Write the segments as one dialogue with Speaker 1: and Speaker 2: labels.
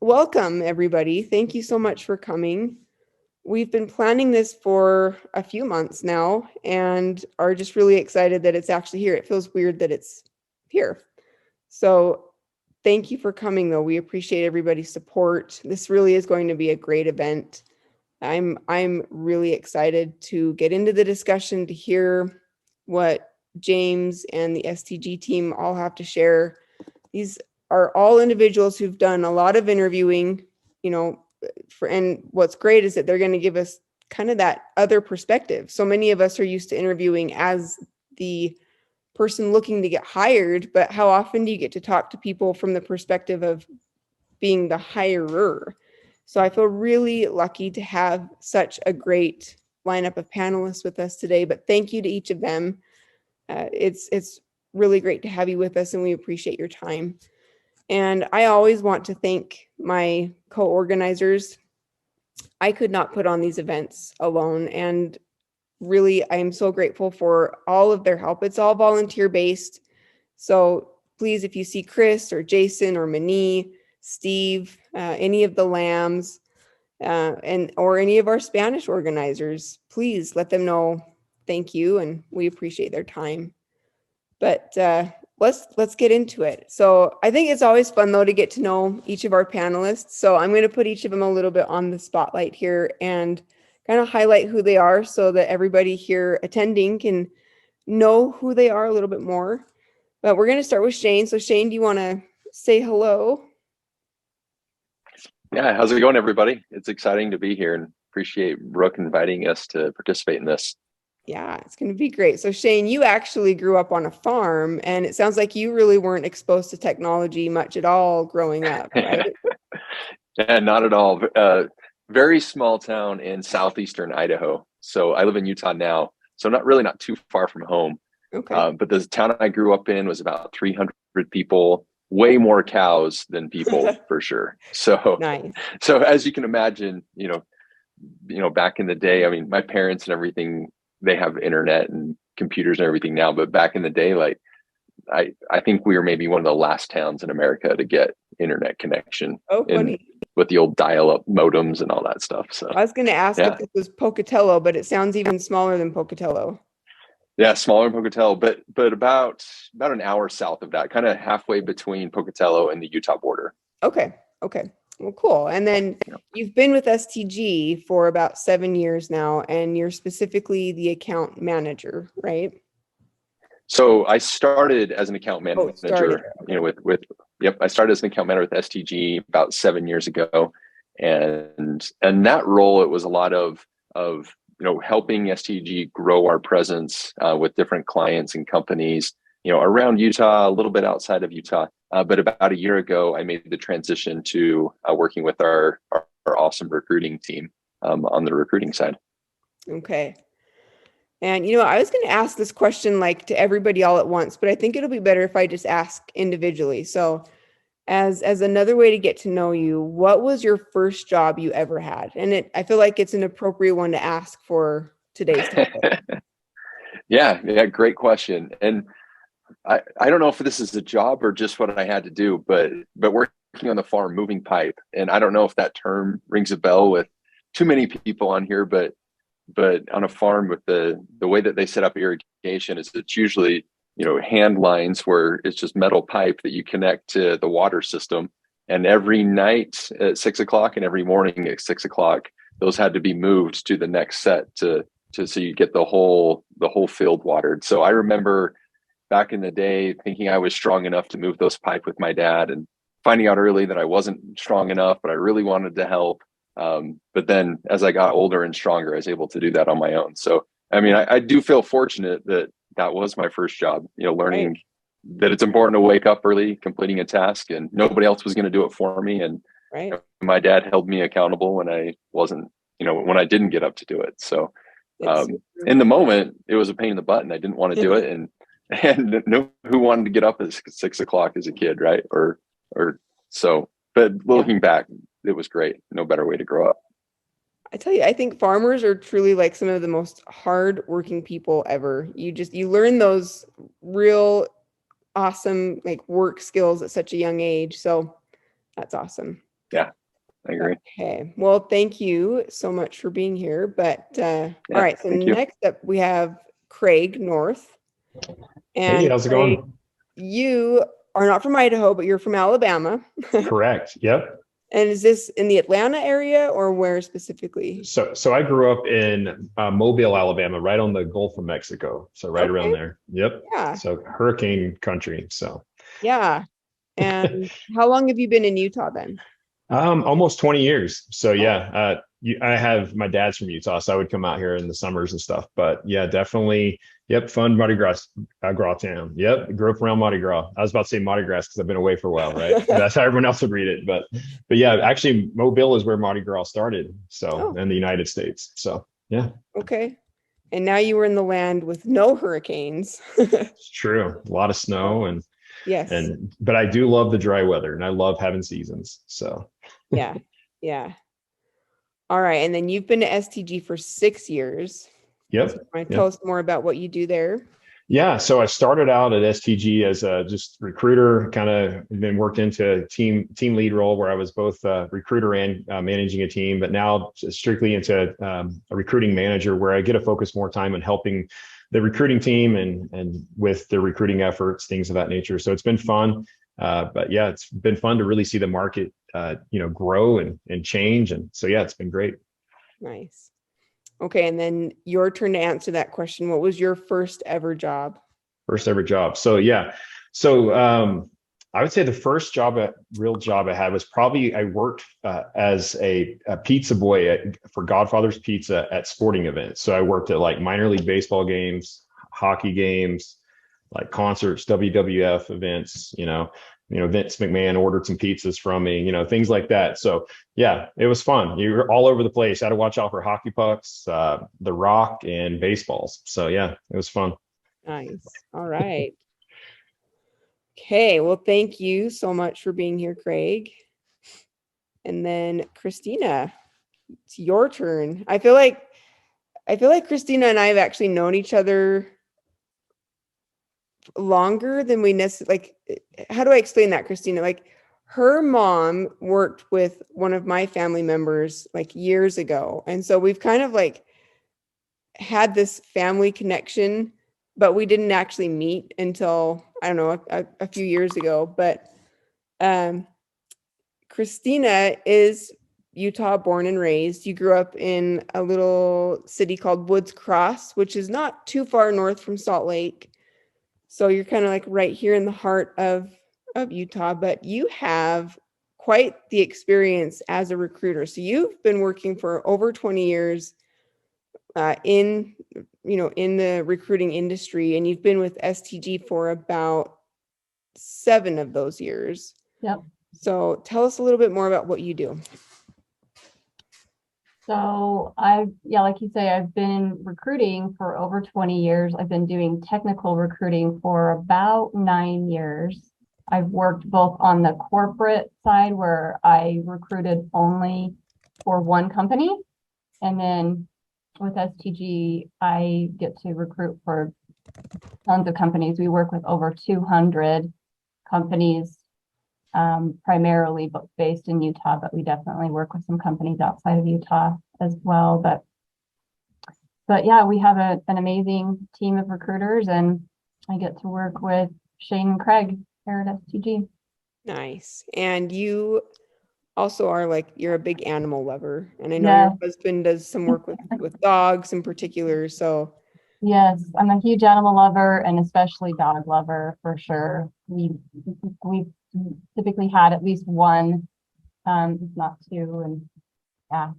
Speaker 1: Welcome, everybody. Thank you so much for coming. We've been planning this for a few months now and are just really excited that it's actually here. It feels weird that it's here. So thank you for coming, though. We appreciate everybody's support. This really is going to be a great event. I'm really excited to get into the discussion, to hear what James and the STG team all have to share. These are all individuals who've done a lot of interviewing, and what's great is that they're going to give us kind of that other perspective. So many of us are used to interviewing as the person looking to get hired, but how often do you get to talk to people from the perspective of being the hirer? So I feel really lucky to have such a great lineup of panelists with us today, but thank you to each of them. It's really great to have you with us, and we appreciate your time. And I always want to thank my co-organizers. I could not put on these events alone, and really, I am so grateful for all of their help. It's all volunteer-based. So please, if you see Chris or Jason or Mani, Steve, any of the Lambs, or any of our Spanish organizers, please let them know thank you, and we appreciate their time. But let's get into it. So I think it's always fun, though, to get to know each of our panelists. So I'm going to put each of them a little bit on the spotlight here and kind of highlight who they are so that everybody here attending can know who they are a little bit more. But we're going to start with Shane. So Shane, do you want to say hello?
Speaker 2: Yeah, how's it going, everybody? It's exciting to be here and appreciate Brooke inviting us to participate in this.
Speaker 1: Yeah, it's going to be great. So Shane, you actually grew up on a farm, and it sounds like you really weren't exposed to technology much at all growing up, right?
Speaker 2: Yeah, not at all. Very small town in southeastern Idaho. So I live in Utah now, so not too far from home.
Speaker 1: Okay.
Speaker 2: But the town I grew up in was about 300 people, way more cows than people for sure. So,
Speaker 1: Nice.
Speaker 2: So as you can imagine, back in the day, I mean, my parents and everything, they have internet and computers and everything now, but back in the day, like I think we were maybe one of the last towns in America to get internet connection.
Speaker 1: Oh, funny.
Speaker 2: With the old dial-up modems and all that stuff. So
Speaker 1: I was going to ask if this was Pocatello, but it sounds even smaller than Pocatello.
Speaker 2: Yeah, smaller than Pocatello, but about an hour south of that, kind of halfway between Pocatello and the Utah border.
Speaker 1: Okay. Well, cool. And then you've been with STG for about 7 years now, and you're specifically the account manager, right?
Speaker 2: So I started as an account manager,
Speaker 1: Okay.
Speaker 2: I started as an account manager with STG about 7 years ago. And that role, it was a lot of helping STG grow our presence with different clients and companies, around Utah, a little bit outside of Utah. But about a year ago, I made the transition to working with our awesome recruiting team on the recruiting side.
Speaker 1: Okay. And, I was going to ask this question like to everybody all at once, but I think it'll be better if I just ask individually. So as another way to get to know you, what was your first job you ever had? And I feel like it's an appropriate one to ask for today's topic.
Speaker 2: Yeah, great question. And I don't know if this is a job or just what I had to do, but working on the farm, moving pipe. And I don't know if that term rings a bell with too many people on here, but on a farm with the way that they set up irrigation is it's usually, hand lines where it's just metal pipe that you connect to the water system. And every night at 6 o'clock and every morning at 6 o'clock, those had to be moved to the next set to so you get the whole field watered. So I remember back in the day thinking I was strong enough to move those pipe with my dad and finding out early that I wasn't strong enough, but I really wanted to help. But then as I got older and stronger, I was able to do that on my own. So, I mean, I do feel fortunate that was my first job, learning that it's important to wake up early, completing a task, and nobody else was going to do it for me. And my dad held me accountable when I wasn't, when I didn't get up to do it. So in the moment, it was a pain in the butt and I didn't want to do it. And who wanted to get up at 6 o'clock as a kid, right? Or so, but looking back, it was great. No better way to grow up.
Speaker 1: I tell you, I think farmers are truly like some of the most hardworking people ever. You learn those real awesome like work skills at such a young age. So that's awesome.
Speaker 2: Yeah, I agree.
Speaker 1: Okay. Well, thank you so much for being here. But all right. So
Speaker 2: Thank you.
Speaker 1: next up, we have Craig North.
Speaker 3: Hey,
Speaker 1: And
Speaker 3: how's it
Speaker 1: Craig,
Speaker 3: going?
Speaker 1: you are not from Idaho, but you're from Alabama.
Speaker 3: Correct. Yep.
Speaker 1: And is this in the Atlanta area or where specifically?
Speaker 3: So I grew up in Mobile, Alabama, right on the Gulf of Mexico. So right around
Speaker 1: Okay.
Speaker 3: there. Yep.
Speaker 1: Yeah.
Speaker 3: So hurricane country. So
Speaker 1: Yeah. And how long have you been in Utah then?
Speaker 3: almost 20 years. So
Speaker 1: Oh.
Speaker 3: yeah, I have my dad's from Utah, so I would come out here in the summers and stuff. But yeah, definitely. Yep, fun Gras town. Yep, grew up around Mardi Gras. I was about to say Mardi Gras because I've been away for a while, right? That's how everyone else would read it. But yeah, actually, Mobile is where Mardi Gras started. So in the United States. So yeah,
Speaker 1: Okay. And now you were in the land with no hurricanes.
Speaker 3: it's true. A lot of snow and
Speaker 1: Yes.
Speaker 3: but I do love the dry weather and I love having seasons. So
Speaker 1: Yeah. Yeah. All right. And then you've been to STG for 6 years.
Speaker 3: yep.
Speaker 1: So can you tell us more about what you do there?
Speaker 3: Yeah, so I started out at STG as a just recruiter, kind of then worked into a team lead role where I was both a recruiter and managing a team, but now strictly into a recruiting manager where I get to focus more time on helping the recruiting team and with the recruiting efforts, things of that nature. So it's been fun, but yeah, it's been fun to really see the market, grow and change, and so yeah, it's been great.
Speaker 1: Nice. Okay, and then your turn to answer that question. What was your first ever job?
Speaker 3: First ever job. So yeah. So I would say the first real job I had was probably I worked as a pizza boy for Godfather's Pizza at sporting events. So I worked at like minor league baseball games, hockey games, like concerts, WWF events, Vince McMahon ordered some pizzas from me, things like that. So yeah, it was fun. You were all over the place. I had to watch out for hockey pucks, the rock and baseballs. So yeah, it was fun.
Speaker 1: Nice. All right. Okay, well, thank you so much for being here, Craig. And then Christina, it's your turn. I feel like Christina and I have actually known each other longer than we necessarily how do I explain that, Christina? Like her mom worked with one of my family members like years ago. And so we've kind of like had this family connection, but we didn't actually meet until, I don't know, a few years ago. But Christina is Utah born and raised. You grew up in a little city called Woods Cross, which is not too far north from Salt Lake. So you're kind of like right here in the heart of Utah, but you have quite the experience as a recruiter. So you've been working for over 20 years in the recruiting industry, and you've been with STG for about 7 of those years.
Speaker 4: Yep.
Speaker 1: So tell us a little bit more about what you do.
Speaker 4: So like you say, I've been recruiting for over 20 years. I've been doing technical recruiting for about 9 years. I've worked both on the corporate side where I recruited only for one company. And then with STG, I get to recruit for tons of companies. We work with over 200 companies, primarily based in Utah, but we definitely work with some companies outside of Utah as well. But yeah, we have an amazing team of recruiters, and I get to work with Shane and Craig here at STG.
Speaker 1: Nice. And you also are you're a big animal lover, and I know
Speaker 4: Yeah.
Speaker 1: your husband does some work with dogs in particular. So
Speaker 4: yes, I'm a huge animal lover, and especially dog lover for sure. We've typically had at least one, if not two, and yeah,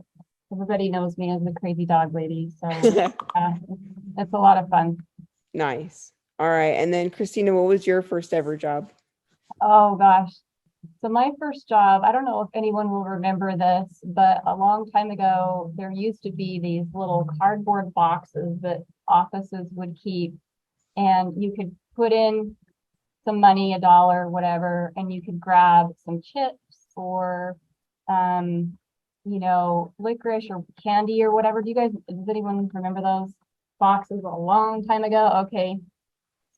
Speaker 4: everybody knows me as the crazy dog lady. So it's a lot of fun.
Speaker 1: Nice. All right. And then Christina, what was your first ever job?
Speaker 4: Oh gosh. So my first job, I don't know if anyone will remember this, but a long time ago, there used to be these little cardboard boxes that offices would keep, and you could put in some money, $1, whatever, and you could grab some chips or, licorice or candy or whatever. Does anyone remember those boxes a long time ago? Okay.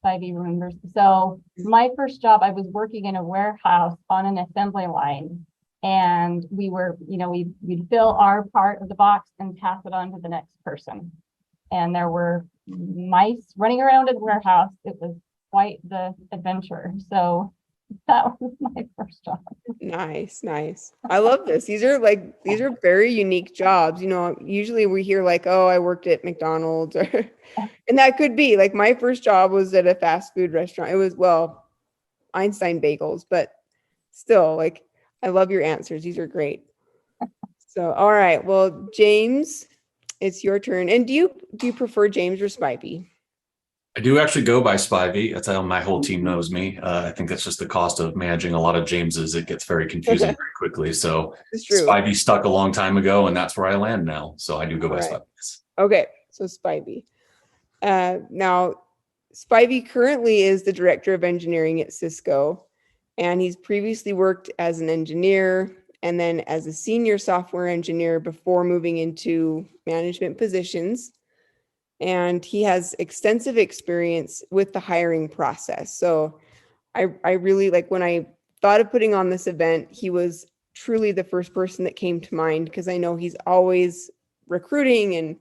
Speaker 4: Spivey remembers. So my first job, I was working in a warehouse on an assembly line, And we'd fill our part of the box and pass it on to the next person. And there were mice running around in the warehouse. It was quite the adventure. So that was my first job.
Speaker 1: Nice, nice. I love this. These are very unique jobs. Usually we hear like, oh, I worked at McDonald's and that could be like my first job was at a fast food restaurant. It was, well, Einstein Bagels, but still, like, I love your answers. These are great. So, all right. Well, James, it's your turn. And do you prefer James or Spivey?
Speaker 5: I do actually go by Spivey. That's how my whole team knows me. I think that's just the cost of managing a lot of Jameses. It gets very confusing very quickly. So Spivey stuck a long time ago, and that's where I land now. So I do go by Spivey.
Speaker 1: Okay, so Spivey. Now, Spivey currently is the director of engineering at Cisco, and he's previously worked as an engineer and then as a senior software engineer before moving into management positions. And he has extensive experience with the hiring process. So I really like, when I thought of putting on this event, he was truly the first person that came to mind, because I know he's always recruiting and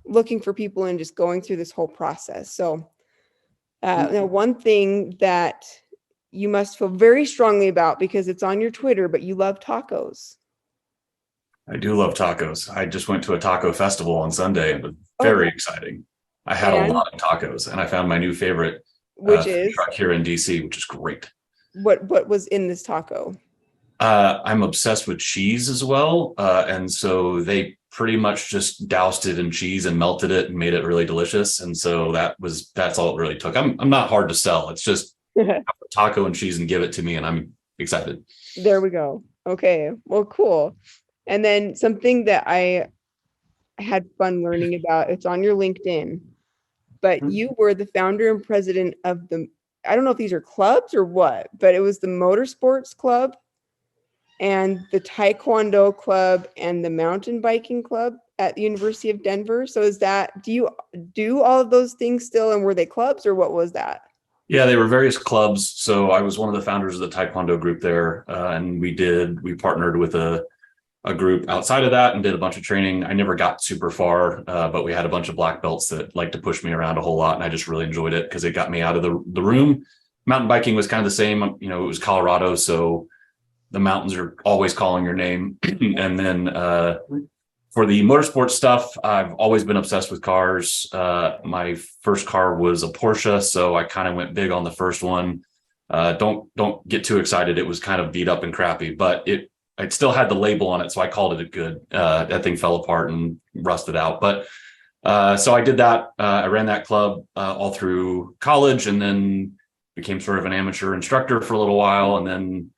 Speaker 1: looking for people and just going through this whole process. So now one thing that you must feel very strongly about, because it's on your Twitter, but you love tacos.
Speaker 5: I do love tacos. I just went to a taco festival on Sunday. It was very exciting. I had a lot of tacos, and I found my new favorite,
Speaker 1: which is
Speaker 5: truck here in DC, which is great.
Speaker 1: What was in this taco?
Speaker 5: I'm obsessed with cheese as well. And so they pretty much just doused it in cheese and melted it and made it really delicious. And so that's all it really took. I'm not hard to sell. It's just taco and cheese and give it to me, and I'm excited.
Speaker 1: There we go. Okay, well, cool. And then something that I had fun learning about, it's on your LinkedIn, but you were the founder and president of I don't know if these are clubs or what, but it was the Motorsports Club and the Taekwondo Club and the Mountain Biking Club at the University of Denver. So do you do all of those things still, and were they clubs, or what was that?
Speaker 5: Yeah, they were various clubs. So I was one of the founders of the Taekwondo group there. And we partnered with a group outside of that and did a bunch of training. I never got super far, but we had a bunch of black belts that liked to push me around a whole lot. And I just really enjoyed it because it got me out of the room. Mountain biking was kind of the same. It was Colorado, so the mountains are always calling your name. And then for the motorsports stuff, I've always been obsessed with cars. My first car was a Porsche, so I kind of went big on the first one. Don't get too excited. It was kind of beat up and crappy, but it still had the label on it, so I called it a good. That thing fell apart and rusted out. But so I did that. I ran that club all through college, and then became sort of an amateur instructor for a little while, and then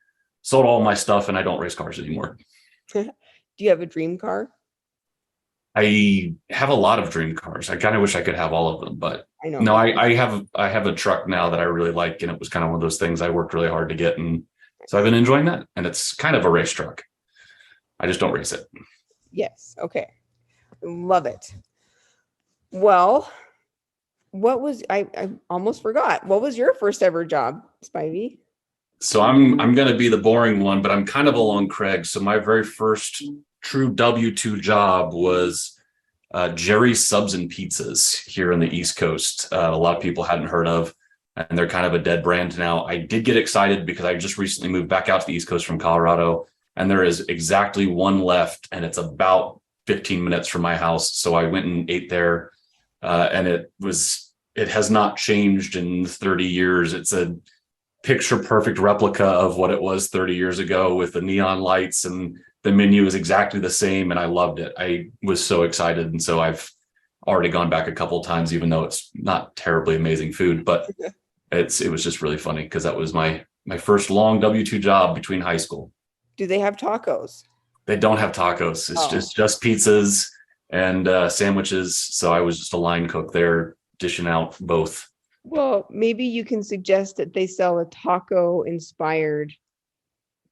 Speaker 5: sold all my stuff, and I don't race cars anymore.
Speaker 1: Do you have a dream car?
Speaker 5: I have a lot of dream cars. I kind of wish I could have all of them, but
Speaker 1: I know.
Speaker 5: No, I have a truck now that I really like, and it was kind of one of those things I worked really hard to get, and so I've been enjoying that. And it's kind of a race truck. I just don't race it.
Speaker 1: Yes. Okay. Love it. Well, I almost forgot. What was your first ever job, Spivey?
Speaker 5: So I'm going to be the boring one, but I'm kind of along Craig. So my very first true W-2 job was Jerry's Subs and Pizzas here in the East Coast. A lot of people hadn't heard of, and they're kind of a dead brand now. I did get excited because I just recently moved back out to the East Coast from Colorado, and there is exactly one left, and it's about 15 minutes from my house. So I went and ate there, and it has not changed in 30 years. It's a picture perfect replica of what it was 30 years ago with the neon lights, and the menu is exactly the same. And I loved it. I was so excited. And so I've already gone back a couple of times, even though it's not terribly amazing food, but it was just really funny because that was my first long W-2 job between high school.
Speaker 1: Do they have tacos?
Speaker 5: They don't have tacos. It's just pizzas and sandwiches. So I was just a line cook there, dishing out both.
Speaker 1: Well, maybe you can suggest that they sell a taco inspired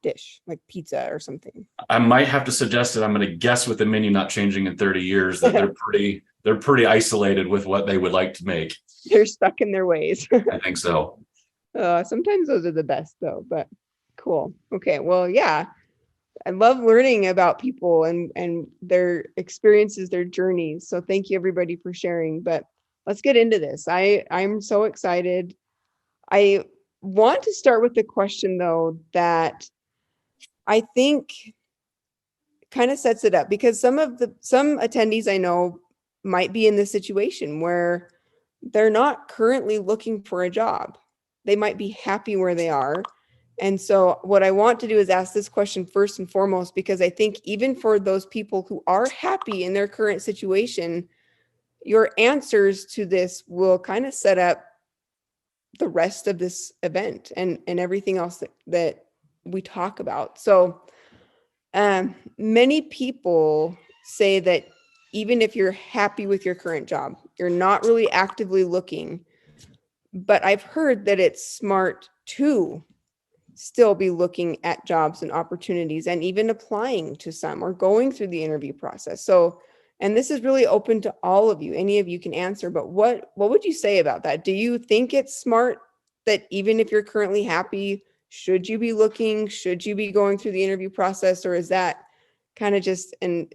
Speaker 1: dish, like pizza or something.
Speaker 5: I might have to suggest it. I'm going to guess, with the menu not changing in 30 years, that they're pretty isolated with what they would like to make.
Speaker 1: They're stuck in their ways.
Speaker 5: I think so.
Speaker 1: Sometimes those are the best though, but cool. Okay. Well, yeah. I love learning about people and their experiences, their journeys. So thank you everybody for sharing, but let's get into this. I'm so excited. I want to start with the question though, that I think kind of sets it up, because some attendees I know might be in this situation where they're not currently looking for a job. They might be happy where they are. And so what I want to do is ask this question first and foremost, because I think even for those people who are happy in their current situation, your answers to this will kind of set up the rest of this event and everything else that we talk about. So many people say that even if you're happy with your current job, you're not really actively looking, but I've heard that it's smart to still be looking at jobs and opportunities and even applying to some or going through the interview process. So, and this is really open to all of you. Any of you can answer, but what would you say about that? Do you think it's smart that even if you're currently happy, should you be looking? Should you be going through the interview process? Or is that kind of just an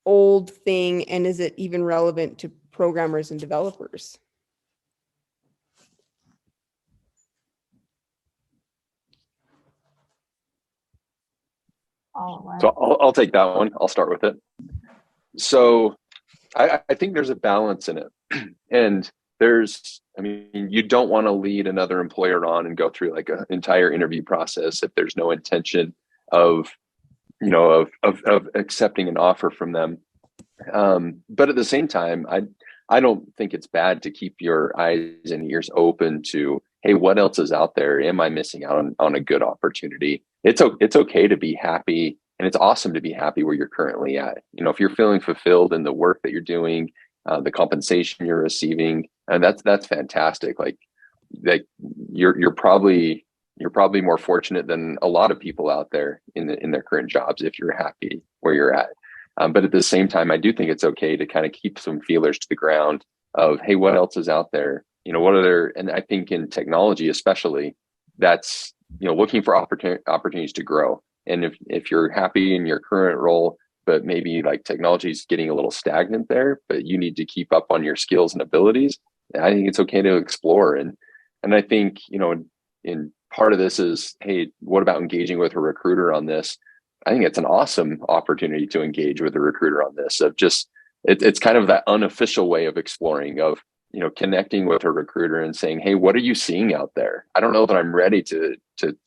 Speaker 1: old thing? And is it even relevant to programmers and developers?
Speaker 2: So I'll take that one. I'll start with it. So I think there's a balance in it. And you don't want to lead another employer on and go through like an entire interview process if there's no intention of accepting an offer from them. But at the same time, I don't think it's bad to keep your eyes and ears open to, hey, what else is out there? Am I missing out on a good opportunity? It's okay to be happy, and it's awesome to be happy where you're currently at. If you're feeling fulfilled in the work that you're doing, the compensation you're receiving, and that's fantastic. Like you're probably more fortunate than a lot of people out there in their current jobs if you're happy where you're at. But at the same time, I do think it's okay to kind of keep some feelers to the ground of, hey, what else is out there? And I think in technology, especially, that's, looking for opportunities to grow. And if you're happy in your current role, but maybe like technology is getting a little stagnant there, but you need to keep up on your skills and abilities, I think it's okay to explore. And I think, in part of this is, hey, what about engaging with a recruiter on this? I think it's an awesome opportunity to engage with a recruiter on this, of just, it's kind of that unofficial way of exploring, of, connecting with a recruiter and saying, hey, what are you seeing out there? I don't know that I'm ready to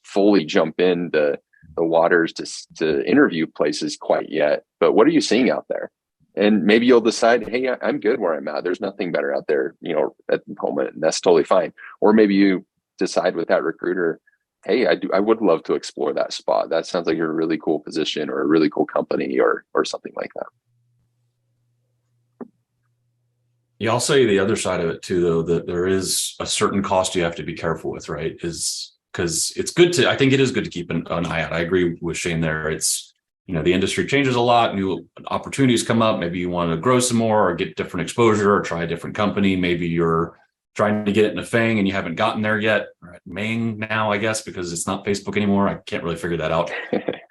Speaker 2: fully jump in the waters to interview places quite yet, but what are you seeing out there? And maybe you'll decide, hey, I'm good where I'm at. There's nothing better out there, at the moment, and that's totally fine. Or maybe you decide with that recruiter, hey, I would love to explore that spot. That sounds like a really cool position or a really cool company or something like that.
Speaker 5: Yeah, I'll say the other side of it too, though, that there is a certain cost you have to be careful with, right? Is because I think it is good to keep an eye out. I agree with Shane there. It's, the industry changes a lot, new opportunities come up. Maybe you want to grow some more or get different exposure or try a different company. Maybe you're trying to get it in a FANG and you haven't gotten there yet, or at Mang now, I guess, because it's not Facebook anymore. I can't really figure that out.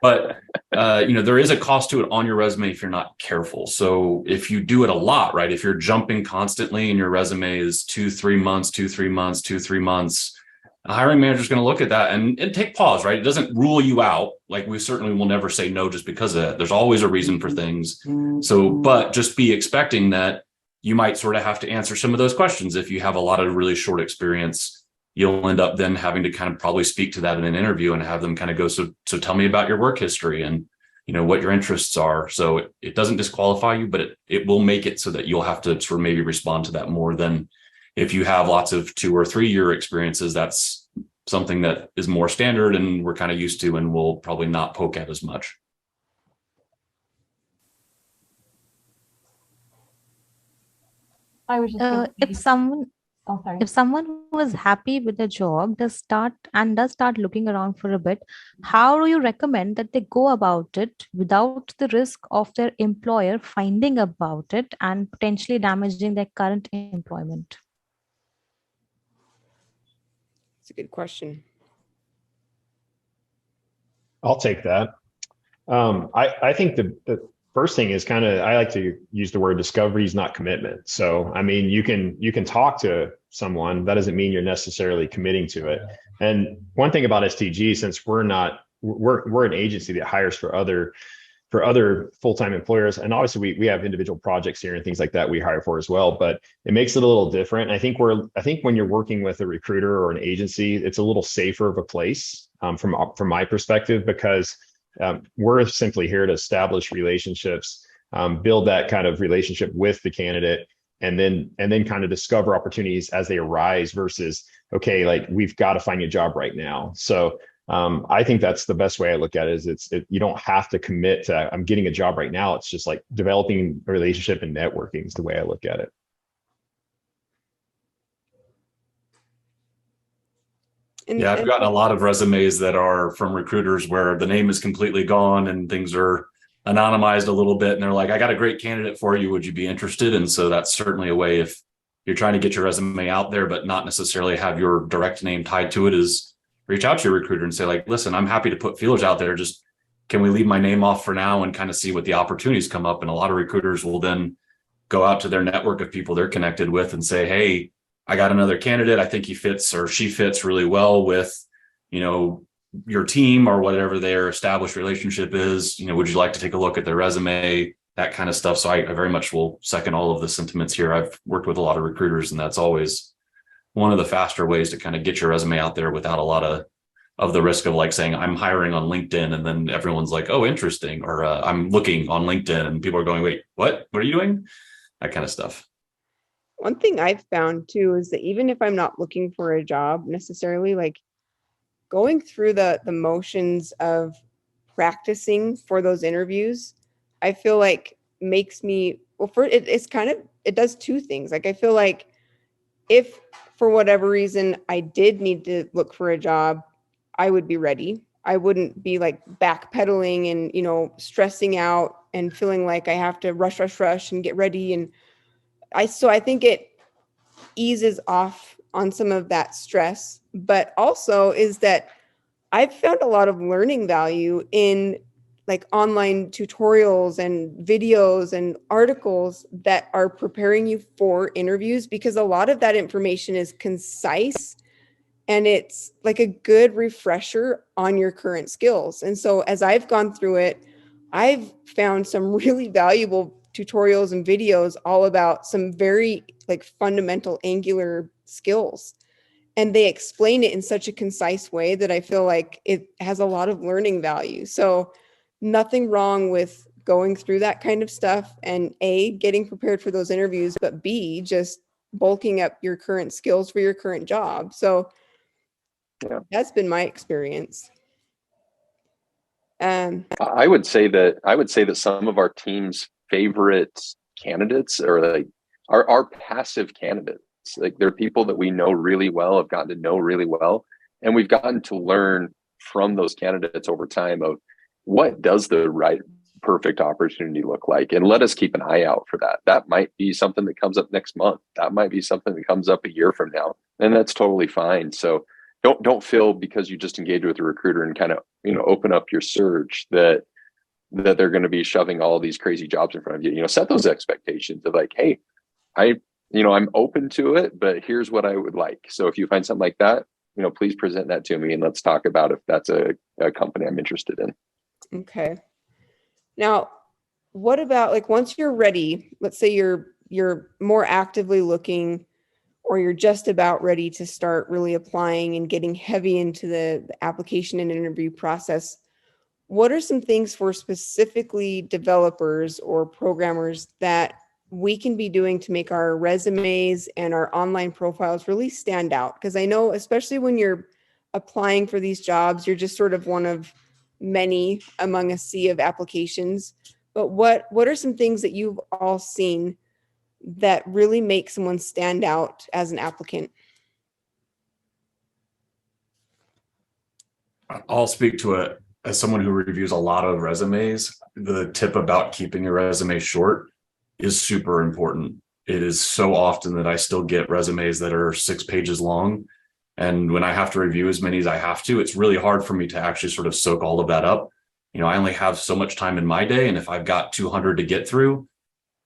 Speaker 5: But, there is a cost to it on your resume if you're not careful. So if you do it a lot, right, if you're jumping constantly and your resume is 2-3 months, 2-3 months, 2-3 months, a hiring manager is going to look at that and take pause, right? It doesn't rule you out. Like, we certainly will never say no just because of that. There's always a reason for things. So, but just be expecting that you might sort of have to answer some of those questions. If you have a lot of really short experience, you'll end up then having to kind of probably speak to that in an interview and have them kind of go, so tell me about your work history and, what your interests are. So it doesn't disqualify you, but it will make it so that you'll have to sort of maybe respond to that more than if you have lots of 2 or 3 year experiences. That's something that is more standard and we're kind of used to, and we'll probably not poke at as much.
Speaker 4: I was just
Speaker 6: if someone who is happy with the job does start looking around for a bit, how do you recommend that they go about it without the risk of their employer finding about it and potentially damaging their current employment?
Speaker 1: It's a good question.
Speaker 3: I'll take that. I think the first thing is I like to use the word discovery is not commitment. So, I mean, you can talk to someone. That doesn't mean you're necessarily committing to it. And one thing about STG, since we're an agency that hires for other full-time employers, and obviously we have individual projects here and things like that we hire for as well, but it makes it a little different. I think when you're working with a recruiter or an agency, it's a little safer of a place from my perspective, because we're simply here to establish relationships, build that kind of relationship with the candidate, and then kind of discover opportunities as they arise versus, okay, like we've got to find you a job right now. So I think that's the best way I look at it, is you don't have to commit to I'm getting a job right now. It's just like developing a relationship and networking is the way I look at it.
Speaker 5: Yeah, I've gotten a lot of resumes that are from recruiters where the name is completely gone and things are anonymized a little bit. And they're like, I got a great candidate for you. Would you be interested? And so that's certainly a way, if you're trying to get your resume out there, but not necessarily have your direct name tied to it, is reach out to your recruiter and say, like, listen, I'm happy to put feelers out there. Just can we leave my name off for now and kind of see what the opportunities come up? And a lot of recruiters will then go out to their network of people they're connected with and say, hey, I got another candidate. I think he fits or she fits really well with, your team or whatever their established relationship is. Would you like to take a look at their resume? That kind of stuff. So I very much will second all of the sentiments here. I've worked with a lot of recruiters, and that's always one of the faster ways to kind of get your resume out there without a lot of the risk of like saying I'm hiring on LinkedIn, and then everyone's like, oh, interesting. Or I'm looking on LinkedIn and people are going, wait, what are you doing? That kind of stuff.
Speaker 1: One thing I've found too is that even if I'm not looking for a job necessarily, like going through the motions of practicing for those interviews, I feel like makes me, it does two things. Like I feel like if for whatever reason I did need to look for a job, I would be ready. I wouldn't be like backpedaling and, stressing out and feeling like I have to rush and get ready. And I think it eases off on some of that stress, but also is that I've found a lot of learning value in like online tutorials and videos and articles that are preparing you for interviews, because a lot of that information is concise and it's like a good refresher on your current skills. And so as I've gone through it, I've found some really valuable tutorials and videos all about some very like fundamental Angular skills. And they explain it in such a concise way that I feel like it has a lot of learning value. So nothing wrong with going through that kind of stuff and A, getting prepared for those interviews, but B, just bulking up your current skills for your current job. So yeah, that's been my experience.
Speaker 2: I would say that some of our team's favorite candidates are like our passive candidates. Like they're people that we know really well, have gotten to know really well, and we've gotten to learn from those candidates over time of what does the right perfect opportunity look like, and let us keep an eye out for that. That might be something that comes up next month. That might be something that comes up a year from now, and that's totally fine. So don't feel because you just engage with a recruiter and kind of open up your search that they're going to be shoving all these crazy jobs in front of you. Set those expectations of like, hey, I'm open to it, but here's what I would like. So if you find something like that, please present that to me and let's talk about if that's a company I'm interested in.
Speaker 1: Okay. Now, what about like once you're ready, let's say you're more actively looking, or you're just about ready to start really applying and getting heavy into the application and interview process, what are some things for specifically developers or programmers that we can be doing to make our resumes and our online profiles really stand out? Because I know, especially when you're applying for these jobs, you're just sort of one of many among a sea of applications. But what are some things that you've all seen that really make someone stand out as an applicant?
Speaker 5: I'll speak to it as someone who reviews a lot of resumes. The tip about keeping your resume short is super important. It is so often that I still get resumes that are 6 pages long. And when I have to review as many as I have to, it's really hard for me to actually sort of soak all of that up. I only have so much time in my day. And if I've got 200 to get through,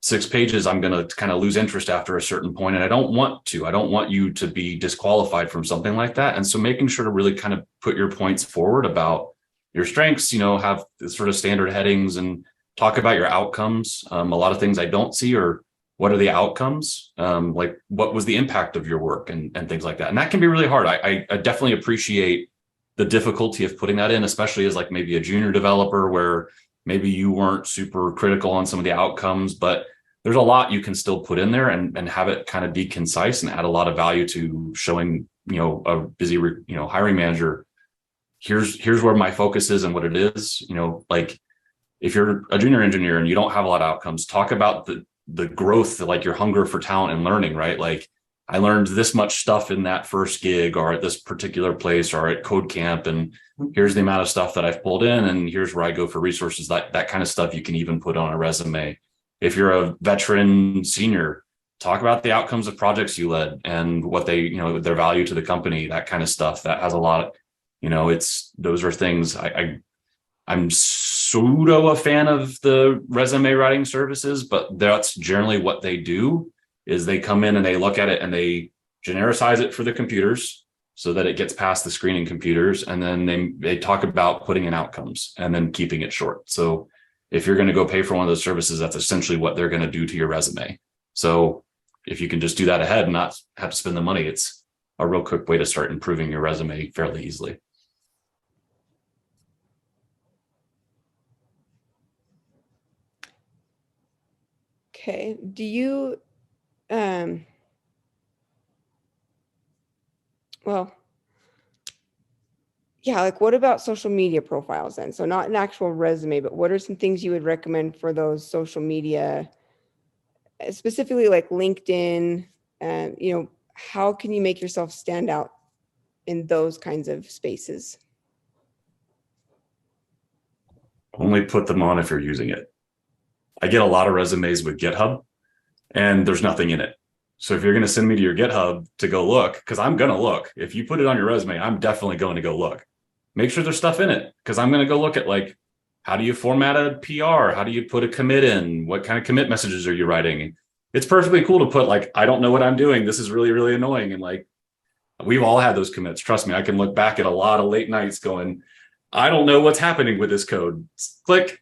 Speaker 5: 6 pages, I'm going to kind of lose interest after a certain point. And I don't want you to be disqualified from something like that. And so making sure to really kind of put your points forward about your strengths, have sort of standard headings and talk about your outcomes. A lot of things I don't see are what are the outcomes? Like what was the impact of your work and things like that. And that can be really hard. I definitely appreciate the difficulty of putting that in, especially as like maybe a junior developer where maybe you weren't super critical on some of the outcomes, but there's a lot you can still put in there and have it kind of be concise and add a lot of value to showing, a busy, hiring manager, here's where my focus is and what it is. Like if you're a junior engineer and you don't have a lot of outcomes, talk about the growth, like your hunger for talent and learning, right? Like I learned this much stuff in that first gig or at this particular place or at Code Camp. And here's the amount of stuff that I've pulled in and here's where I go for resources. That kind of stuff you can even put on a resume. If you're a veteran senior, talk about the outcomes of projects you led and what they, their value to the company, that kind of stuff. That has a lot, those are things I'm pseudo a fan of the resume writing services, but that's generally what they do is they come in and they look at it and they genericize it for the computers so that it gets past the screening computers. And then they talk about putting in outcomes and then keeping it short. So if you're going to go pay for one of those services, that's essentially what they're going to do to your resume. So if you can just do that ahead and not have to spend the money, it's a real quick way to start improving your resume fairly easily.
Speaker 1: Okay. Do you, like what about social media profiles then? So not an actual resume, but what are some things you would recommend for those social media, specifically like LinkedIn, and, how can you make yourself stand out in those kinds of spaces?
Speaker 5: Only put them on if you're using it. I get a lot of resumes with GitHub and there's nothing in it. So if you're going to send me to your GitHub to go look, because I'm going to look, if you put it on your resume, I'm definitely going to go look. Make sure there's stuff in it because I'm going to go look at like, how do you format a PR? How do you put a commit in? What kind of commit messages are you writing? It's perfectly cool to put like, I don't know what I'm doing. This is really, really annoying. And like, we've all had those commits. Trust me, I can look back at a lot of late nights going, I don't know what's happening with this code. Click,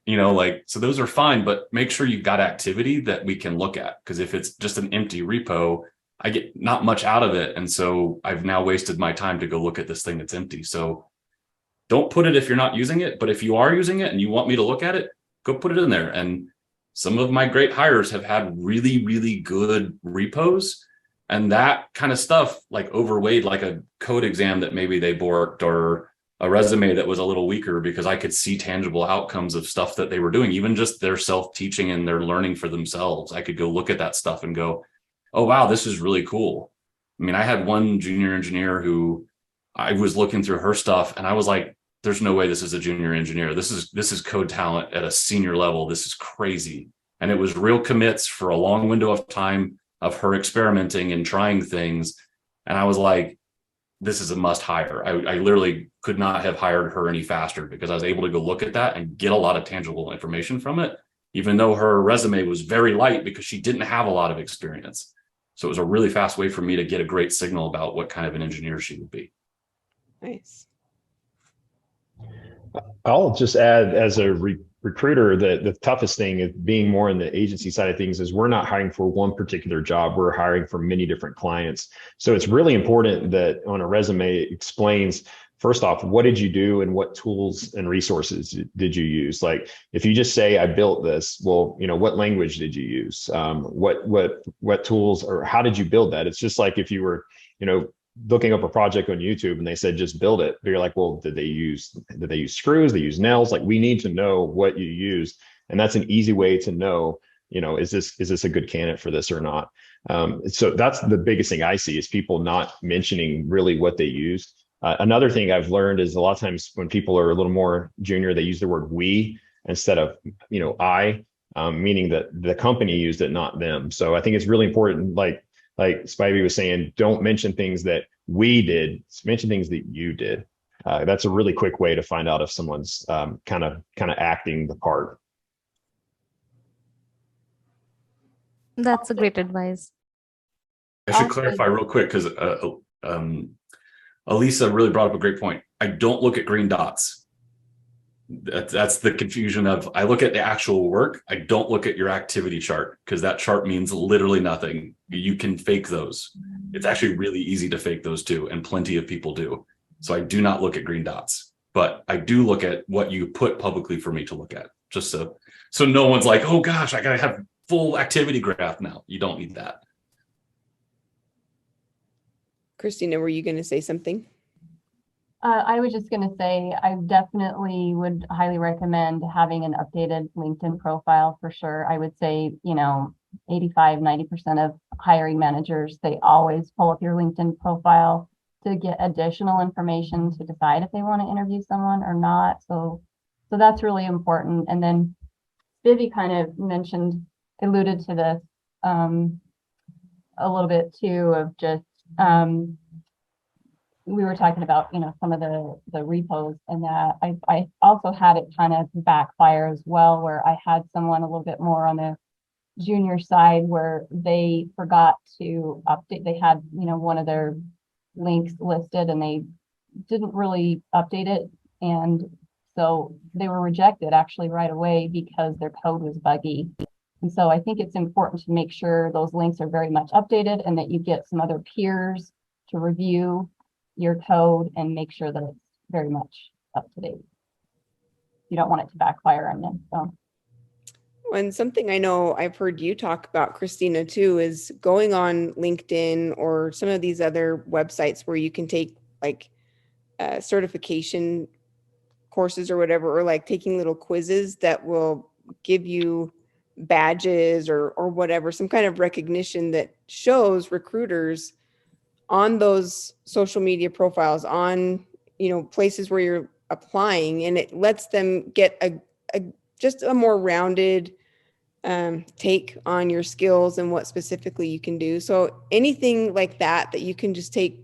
Speaker 5: so those are fine, but make sure you've got activity that we can look at. Because if it's just an empty repo, I get not much out of it. And so I've now wasted my time to go look at this thing that's empty. So don't put it if you're not using it. But if you are using it and you want me to look at it, go put it in there. And some of my great hires have had really, really good repos. And that kind of stuff like overweighed like a code exam that maybe they borked or a resume that was a little weaker because I could see tangible outcomes of stuff that they were doing, even just their self-teaching and their learning for themselves. I could go look at that stuff and go, oh, wow, this is really cool. I mean, I had one junior engineer who I was looking through her stuff and I was like, there's no way this is a junior engineer. This is code talent at a senior level. This is crazy. And it was real commits for a long window of time of her experimenting and trying things. And I was like, this is a must hire. I literally could not have hired her any faster because I was able to go look at that and get a lot of tangible information from it, even though her resume was very light because she didn't have a lot of experience. So it was a really fast way for me to get a great signal about what kind of an engineer she would be.
Speaker 1: Nice.
Speaker 3: I'll just add as a recruiter that the toughest thing is being more in the agency side of things is we're not hiring for one particular job. We're hiring for many different clients. So it's really important that on a resume it explains, first off, what did you do and what tools and resources did you use? Like if you just say, I built this, well, what language did you use? What tools or how did you build that? It's just like if you were, looking up a project on YouTube and they said, just build it. But you're like, well, did they use screws? They use nails? Like we need to know what you used. And that's an easy way to know, is this a good candidate for this or not? So that's the biggest thing I see is people not mentioning really what they use. Another thing I've learned is a lot of times when people are a little more junior, they use the word we instead of, I, meaning that the company used it, not them. So I think it's really important, like Spivey was saying, don't mention things that we did, mention things that you did. That's a really quick way to find out if someone's kind of acting the part.
Speaker 6: That's a great advice.
Speaker 5: I should clarify real quick because Elisa really brought up a great point. I don't look at green dots. That's the confusion of, I look at the actual work. I don't look at your activity chart because that chart means literally nothing. You can fake those. It's actually really easy to fake those too, and plenty of people do. So I do not look at green dots, but I do look at what you put publicly for me to look at, just so no one's like, oh gosh, I gotta have full activity graph now. You don't need that.
Speaker 1: Christina, were you going to say something?
Speaker 4: I was just going to say, I definitely would highly recommend having an updated LinkedIn profile for sure. I would say, 85-90% of hiring managers, they always pull up your LinkedIn profile to get additional information to decide if they want to interview someone or not. So that's really important. And then Spivey kind of alluded to this a little bit too, of just we were talking about, some of the repos, and that I also had it kind of backfire as well, where I had someone a little bit more on the junior side where they forgot to update. They had, one of their links listed and they didn't really update it. And so they were rejected actually right away because their code was buggy. And so I think it's important to make sure those links are very much updated and that you get some other peers to review your code and make sure that it's very much up to date. You don't want it to backfire on them. So.
Speaker 1: And something I know I've heard you talk about, Christina, too, is going on LinkedIn or some of these other websites where you can take like certification courses or whatever, or like taking little quizzes that will give you badges or whatever, some kind of recognition that shows recruiters on those social media profiles, on, places where you're applying, and it lets them get just a more rounded take on your skills and what specifically you can do. So anything like that you can just take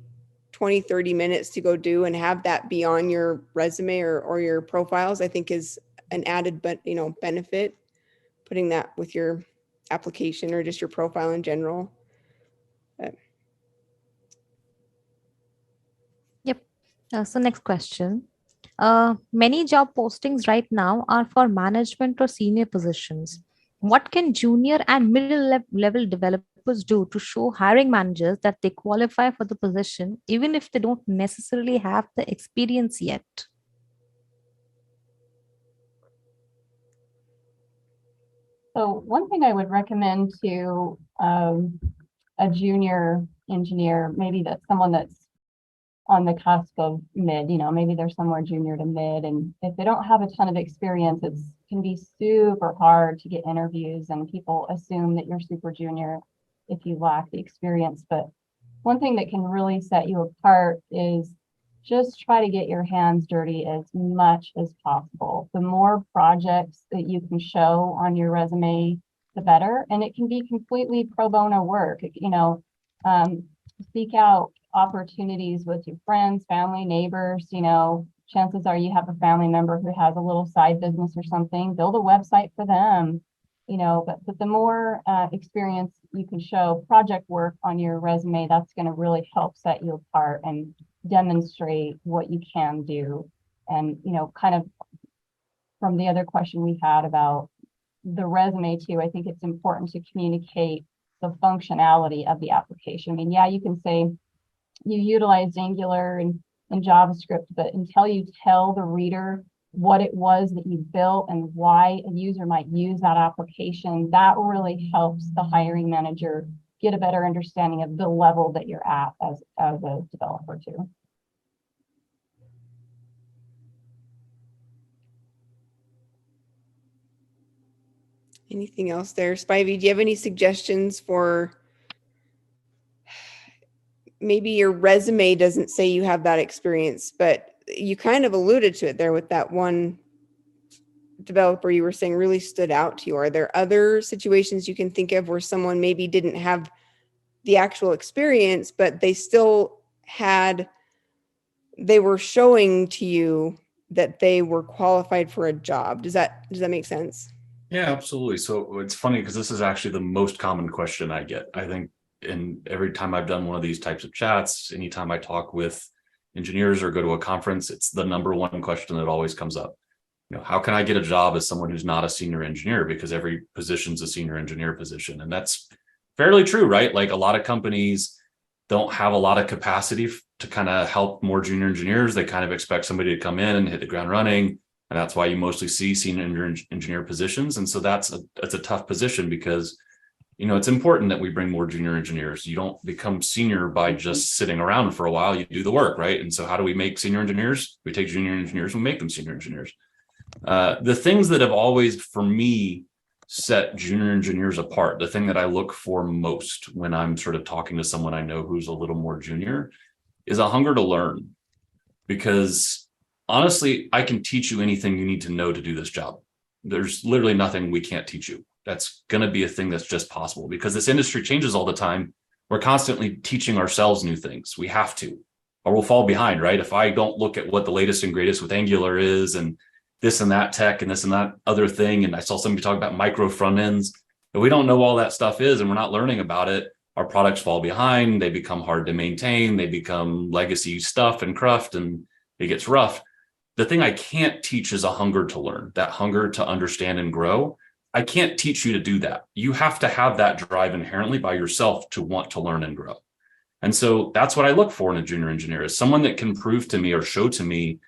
Speaker 1: 20-30 minutes to go do and have that be on your resume or your profiles, I think is an added benefit, putting that with your application or just your profile in general.
Speaker 6: Yep. So next question. Many job postings right now are for management or senior positions. What can junior and middle level developers do to show hiring managers that they qualify for the position, even if they don't necessarily have the experience yet?
Speaker 4: So one thing I would recommend to a junior engineer, maybe that's someone that's on the cusp of mid, maybe they're somewhere junior to mid, and if they don't have a ton of experience, it can be super hard to get interviews, and people assume that you're super junior if you lack the experience. But one thing that can really set you apart is just try to get your hands dirty as much as possible. The more projects that you can show on your resume, the better. And it can be completely pro bono work. Seek out opportunities with your friends, family, neighbors. Chances are you have a family member who has a little side business or something. Build a website for them. But the more experience you can show, project work on your resume, that's going to really help set you apart and demonstrate what you can do. And kind of from the other question we had about the resume too, I think it's important to communicate the functionality of the application. I mean, yeah, you can say you utilized Angular and JavaScript, but until you tell the reader what it was that you built and why a user might use that application, that really helps the hiring manager get a better understanding of the level that you're at as a developer too.
Speaker 1: Anything else there? Spivey, do you have any suggestions for maybe your resume doesn't say you have that experience, but you kind of alluded to it there with that one developer you were saying really stood out to you? Are there other situations you can think of where someone maybe didn't have the actual experience, but they still had they were showing to you that they were qualified for a job. Does that make sense?
Speaker 5: Yeah, absolutely. So it's funny because this is actually the most common question I get. I think every time I've done one of these types of chats, anytime I talk with engineers or go to a conference, it's the number one question that always comes up. How can I get a job as someone who's not a senior engineer? Because every position's a senior engineer position. And that's fairly true, right? Like a lot of companies don't have a lot of capacity to kind of help more junior engineers. They kind of expect somebody to come in and hit the ground running. And that's why you mostly see senior engineer positions. And so that's a tough position because, it's important that we bring more junior engineers. You don't become senior by just sitting around for a while. You do the work, right? And so how do we make senior engineers? We take junior engineers and make them senior engineers. The things that have always, for me, set junior engineers apart, the thing that I look for most when I'm sort of talking to someone I know who's a little more junior, is a hunger to learn. Because honestly, I can teach you anything you need to know to do this job. There's literally nothing we can't teach you. That's going to be a thing that's just possible because this industry changes all the time. We're constantly teaching ourselves new things. We have to, or we'll fall behind, right? If I don't look at what the latest and greatest with Angular is and this and that tech and this and that other thing, and I saw somebody talk about micro front ends, if we don't know all that stuff is and we're not learning about it, our products fall behind, they become hard to maintain, they become legacy stuff and cruft, and it gets rough. The thing I can't teach is a hunger to learn, that hunger to understand and grow. I can't teach you to do that. You have to have that drive inherently by yourself to want to learn and grow. And so that's what I look for in a junior engineer, is someone that can prove to me or show to me,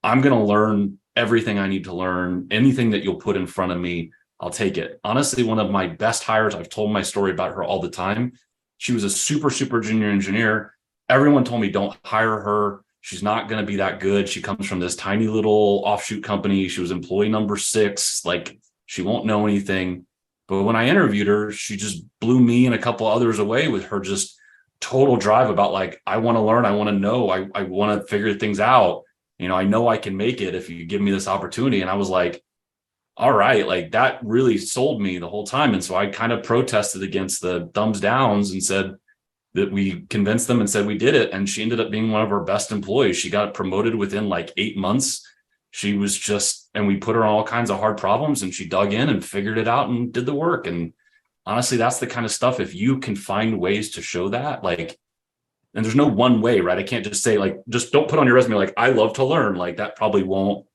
Speaker 5: I'm going to learn everything I need to learn. Anything that you'll put in front of me, I'll take it. Honestly, one of my best hires, I've told my story about her all the time. She was a super, super junior engineer. Everyone told me, don't hire her. She's not going to be that good. She comes from this tiny little offshoot company. She was employee number 6. Like, she won't know anything. But when I interviewed her, she just blew me and a couple others away with her just total drive about, like, I want to learn. I want to know. I want to figure things out. I know I can make it if you give me this opportunity. And I was like, all right, like that really sold me the whole time. And so I kind of protested against the thumbs downs and said that we convinced them and said we did it. And she ended up being one of our best employees. She got promoted within like 8 months. She was just, and we put her on all kinds of hard problems and she dug in and figured it out and did the work. And honestly, that's the kind of stuff, if you can find ways to show that, like, and there's no one way, right? I can't just say, like, just don't put on your resume, like, I love to learn. Like, that probably won't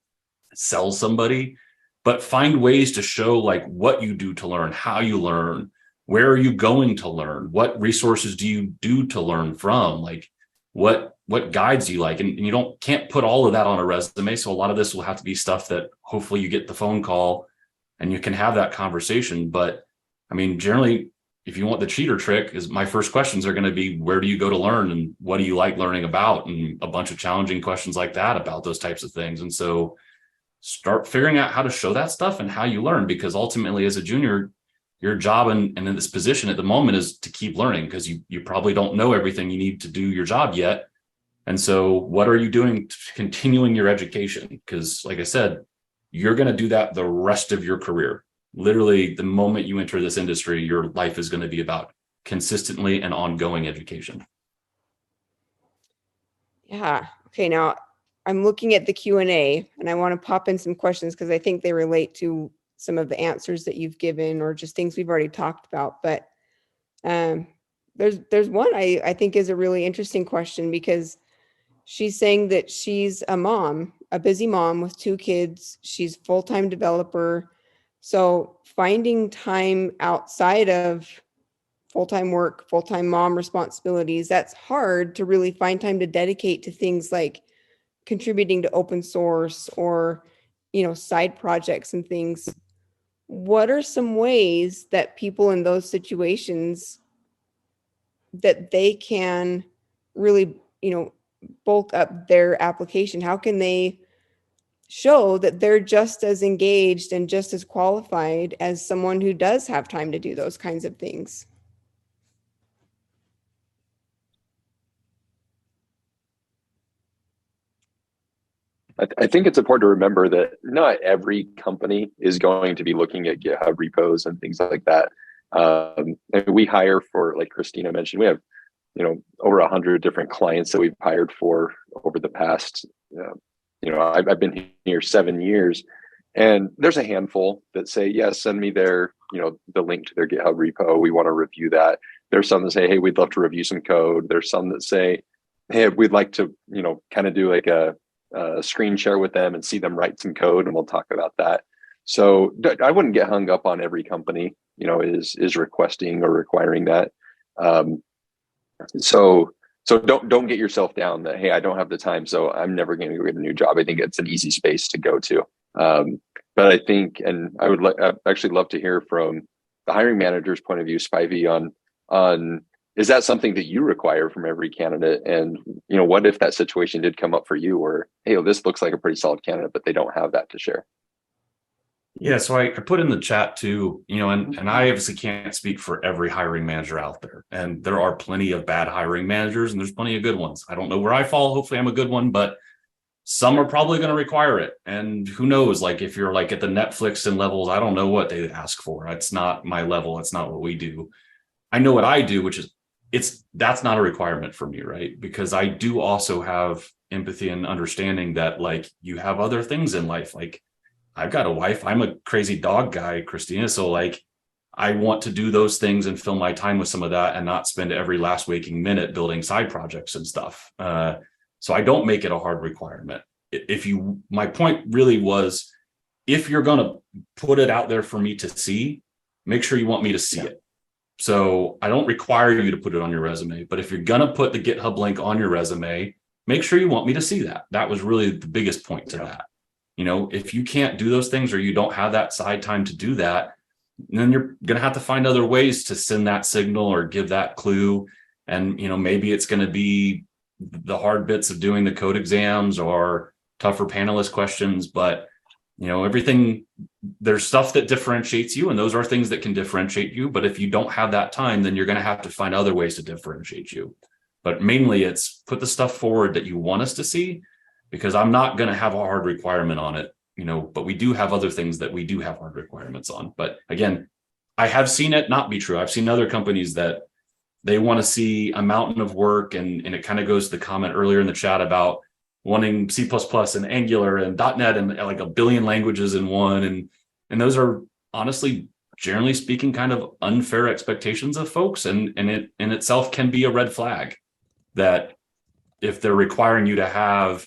Speaker 5: sell somebody, but find ways to show like what you do to learn, how you learn, where are you going to learn, what resources do you do to learn from, like what guides you like, and you can't put all of that on a resume. So a lot of this will have to be stuff that hopefully you get the phone call and you can have that conversation. But I mean, generally, if you want the cheater trick, is my first questions are going to be, where do you go to learn and what do you like learning about, and a bunch of challenging questions like that about those types of things. And so start figuring out how to show that stuff and how you learn, because ultimately as a junior, your job and in this position at the moment is to keep learning, because you probably don't know everything you need to do your job yet. And so what are you doing to continuing your education? Because like I said, you're going to do that the rest of your career. Literally, the moment you enter this industry, your life is going to be about consistently and ongoing education.
Speaker 1: Yeah. Okay. Now I'm looking at the Q&A and I want to pop in some questions because I think they relate to some of the answers that you've given or just things we've already talked about. But there's one I think is a really interesting question, because she's saying that she's a mom, a busy mom with 2 kids. She's a full-time developer. So finding time outside of full-time work, full-time mom responsibilities, that's hard to really find time to dedicate to things like contributing to open source or, side projects and things. What are some ways that people in those situations that they can really, bulk up their application? How can they show that they're just as engaged and just as qualified as someone who does have time to do those kinds of things?
Speaker 2: I think it's important to remember that not every company is going to be looking at GitHub repos and things like that. And we hire for, like Christina mentioned, we have over 100 different clients that we've hired for over the past, I've been here 7 years, and there's a handful that say, yes, send me the link to their GitHub repo. We want to review that. There's some that say, hey, we'd love to review some code. There's some that say, hey, we'd like to, kind of do like a screen share with them and see them write some code, and we'll talk about that. So I wouldn't get hung up on every company, is requesting or requiring that. So don't get yourself down that, hey, I don't have the time, so I'm never going to go get a new job. I think it's an easy space to go to. But I think, and I would actually love to hear from the hiring manager's point of view, Spivey, on is that something that you require from every candidate? And, what if that situation did come up for you where, hey, well, this looks like a pretty solid candidate, but they don't have that to share?
Speaker 5: Yeah, so I put in the chat too, and I obviously can't speak for every hiring manager out there. And there are plenty of bad hiring managers, and there's plenty of good ones. I don't know where I fall. Hopefully I'm a good one, but some are probably going to require it. And who knows, like if you're like at the Netflix and levels, I don't know what they ask for. It's not my level. It's not what we do. I know what I do, which is that's not a requirement for me, right? Because I do also have empathy and understanding that like you have other things in life. Like I've got a wife, I'm a crazy dog guy, Christina. So like I want to do those things and fill my time with some of that and not spend every last waking minute building side projects and stuff. So I don't make it a hard requirement. My point really was, if you're going to put it out there for me to see, make sure you want me to see it. So I don't require you to put it on your resume, but if you're going to put the GitHub link on your resume, make sure you want me to see that. That was really the biggest point to that. If you can't do those things or you don't have that side time to do that, then you're going to have to find other ways to send that signal or give that clue. And, maybe it's going to be the hard bits of doing the code exams or tougher panelist questions, but everything, there's stuff that differentiates you, and those are things that can differentiate you. But if you don't have that time, then you're going to have to find other ways to differentiate you. But mainly it's put the stuff forward that you want us to see, because I'm not going to have a hard requirement on it, but we do have other things that we do have hard requirements on. But again, I have seen it not be true. I've seen other companies that they want to see a mountain of work, and it kind of goes to the comment earlier in the chat about wanting C++ and Angular and .NET and like a billion languages in one. And those are honestly, generally speaking, kind of unfair expectations of folks. And it in itself can be a red flag that if they're requiring you to have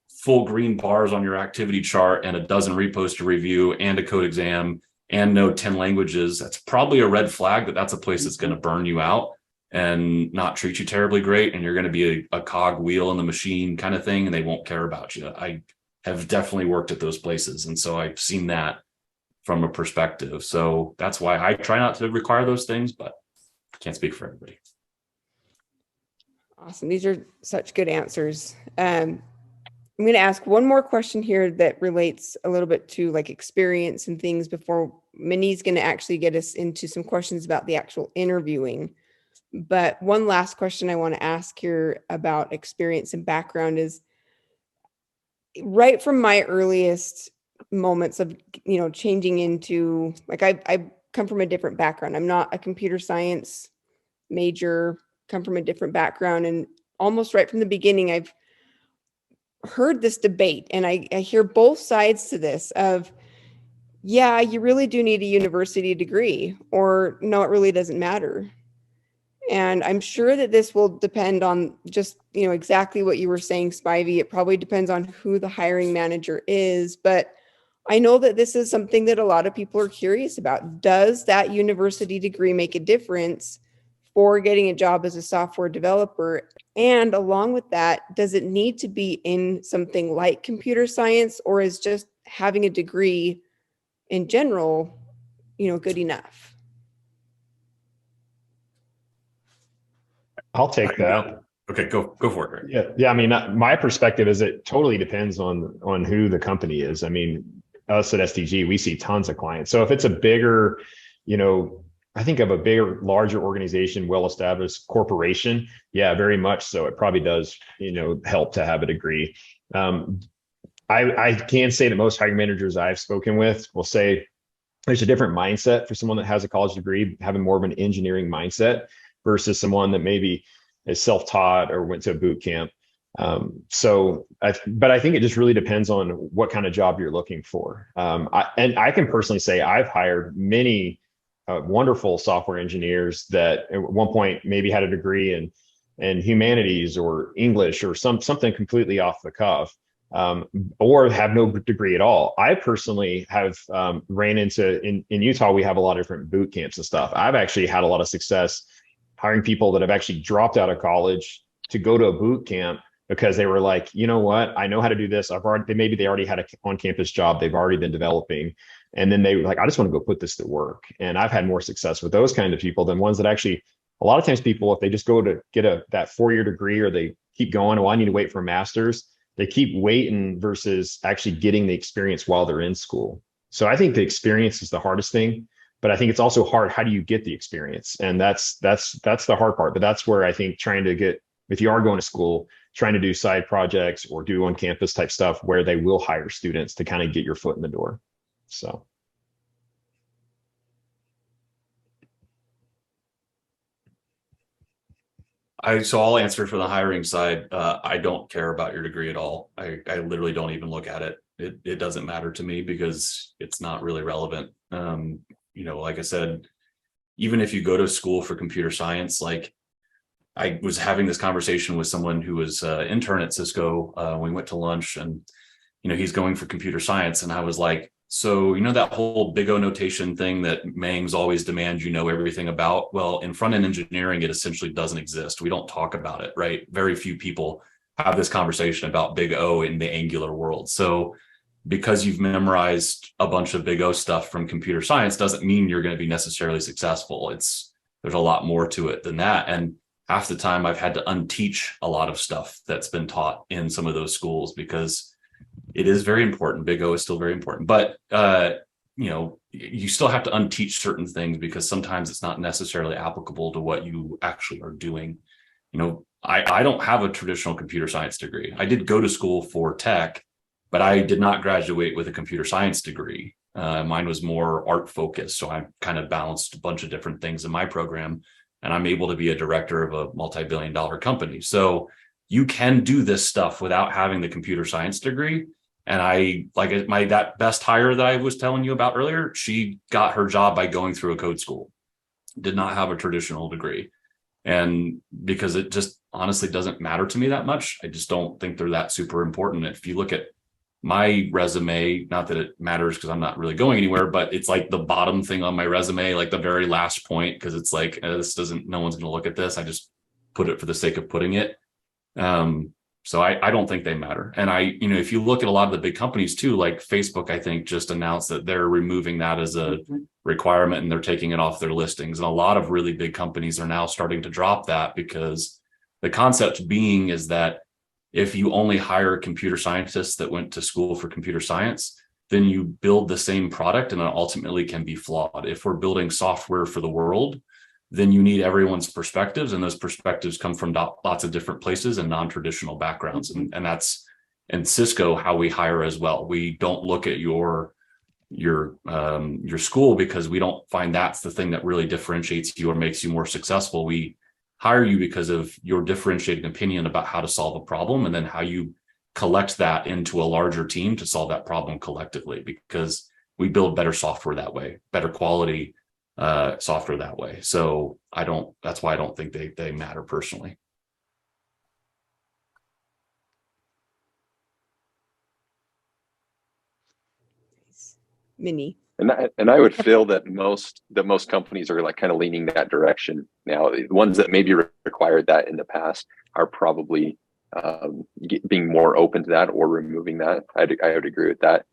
Speaker 5: full green bars on your activity chart and a dozen repos to review and a code exam and know 10 languages, that's probably a red flag that's a place that's going to burn you out and not treat you terribly great. And you're going to be a cog wheel in the machine kind of thing, and they won't care about you. I have definitely worked at those places. And so I've seen that from a perspective. So that's why I try not to require those things, but I can't speak for everybody.
Speaker 1: Awesome. These are such good answers. I'm going to ask one more question here that relates a little bit to like experience and things before Minnie's going to actually get us into some questions about the actual interviewing. But one last question I want to ask here about experience and background is, right from my earliest moments of, changing into, like, I come from a different background. I'm not a computer science major, come from a different background. And almost right from the beginning, I've heard this debate, and I hear both sides to this of, yeah, you really do need a university degree, or no, it really doesn't matter. And I'm sure that this will depend on just, exactly what you were saying, Spivey. It probably depends on who the hiring manager is, but I know that this is something that a lot of people are curious about. Does that university degree make a difference for getting a job as a software developer? And along with that, does it need to be in something like computer science, or is just having a degree in general, good enough?
Speaker 3: I'll take that.
Speaker 5: Okay, go for it.
Speaker 3: Yeah. I mean, my perspective is it totally depends on who the company is. I mean, us at STG, we see tons of clients. So if it's a bigger, I think of a bigger, larger organization, well-established corporation, yeah, very much so. It probably does, help to have a degree. I can say that most hiring managers I've spoken with will say there's a different mindset for someone that has a college degree, having more of an engineering mindset versus someone that maybe is self-taught or went to a boot camp. But I think it just really depends on what kind of job you're looking for. And I can personally say I've hired many wonderful software engineers that at one point maybe had a degree in humanities or English or something completely off the cuff, or have no degree at all. I personally have ran into, in Utah, we have a lot of different boot camps and stuff. I've actually had a lot of success hiring people that have actually dropped out of college to go to a boot camp because they were like, you know what, I know how to do this. Maybe they already had an on-campus job they've already been developing. And then they were like, I just want to go put this to work. And I've had more success with those kind of people than ones that actually, a lot of times people, if they just go to get that 4-year degree, or they keep going, I need to wait for a master's, they keep waiting versus actually getting the experience while they're in school. So I think the experience is the hardest thing, but I think it's also hard. How do you get the experience? And that's the hard part. But that's where I think if you are going to school, trying to do side projects or do on campus type stuff where they will hire students to kind of get your foot in the door. So.
Speaker 5: So I'll answer for the hiring side. I don't care about your degree at all. I literally don't even look at it. It doesn't matter to me because it's not really relevant. Like I said, even if you go to school for computer science, like I was having this conversation with someone who was an intern at Cisco. We went to lunch and, he's going for computer science. And I was like, so, that whole big O notation thing that Mangs always demand everything about? Well, in front-end engineering, it essentially doesn't exist. We don't talk about it, right? Very few people have this conversation about big O in the Angular world. So because you've memorized a bunch of big O stuff from computer science doesn't mean you're going to be necessarily successful. There's a lot more to it than that. And half the time I've had to unteach a lot of stuff that's been taught in some of those schools because it is very important. Big O is still very important, but you still have to unteach certain things because sometimes it's not necessarily applicable to what you actually are doing. I don't have a traditional computer science degree. I did go to school for tech, but I did not graduate with a computer science degree. Mine was more art focused. So I kind of balanced a bunch of different things in my program, and I'm able to be a director of a multi-billion-dollar company. So you can do this stuff without having the computer science degree. And that best hire that I was telling you about earlier, she got her job by going through a code school, did not have a traditional degree. And because it just honestly doesn't matter to me that much, I just don't think they're that super important. If you look at my resume, not that it matters because I'm not really going anywhere, but it's like the bottom thing on my resume, like the very last point, because it's like, no one's going to look at this. I just put it for the sake of putting it. So I don't think they matter. And if you look at a lot of the big companies too, like Facebook, I think just announced that they're removing that as a requirement and they're taking it off their listings. And a lot of really big companies are now starting to drop that because the concept being is that if you only hire computer scientists that went to school for computer science, then you build the same product and it ultimately can be flawed. If we're building software for the world, then you need everyone's perspectives, and those perspectives come from lots of different places and non-traditional backgrounds. And that's in Cisco how we hire as well. We don't look at your school because we don't find that's the thing that really differentiates you or makes you more successful. We hire you because of your differentiating opinion about how to solve a problem, and then how you collect that into a larger team to solve that problem collectively, because we build better software that way, better quality software that way. So that's why I don't think they matter personally.
Speaker 1: Minnie.
Speaker 2: And I would feel that most companies are like kind of leaning that direction now. The ones that maybe required that in the past are probably being more open to that or removing that. I would agree with that.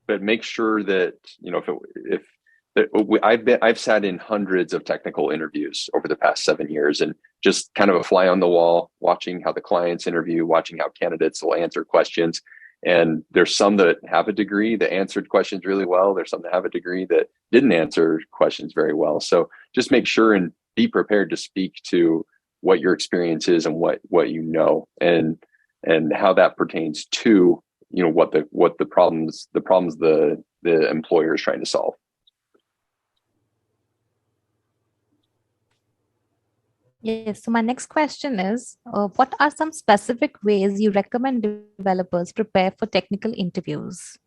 Speaker 2: But make sure that I've sat in hundreds of technical interviews over the past 7 years, and just kind of a fly on the wall, watching how the clients interview, watching how candidates will answer questions. And there's some that have a degree that answered questions really well. There's some that have a degree that didn't answer questions very well. So just make sure and be prepared to speak to what your experience is and what you know, and how that pertains to what the problems the employer is trying to solve.
Speaker 6: Yes. So my next question is, what are some specific ways you recommend developers prepare for technical interviews?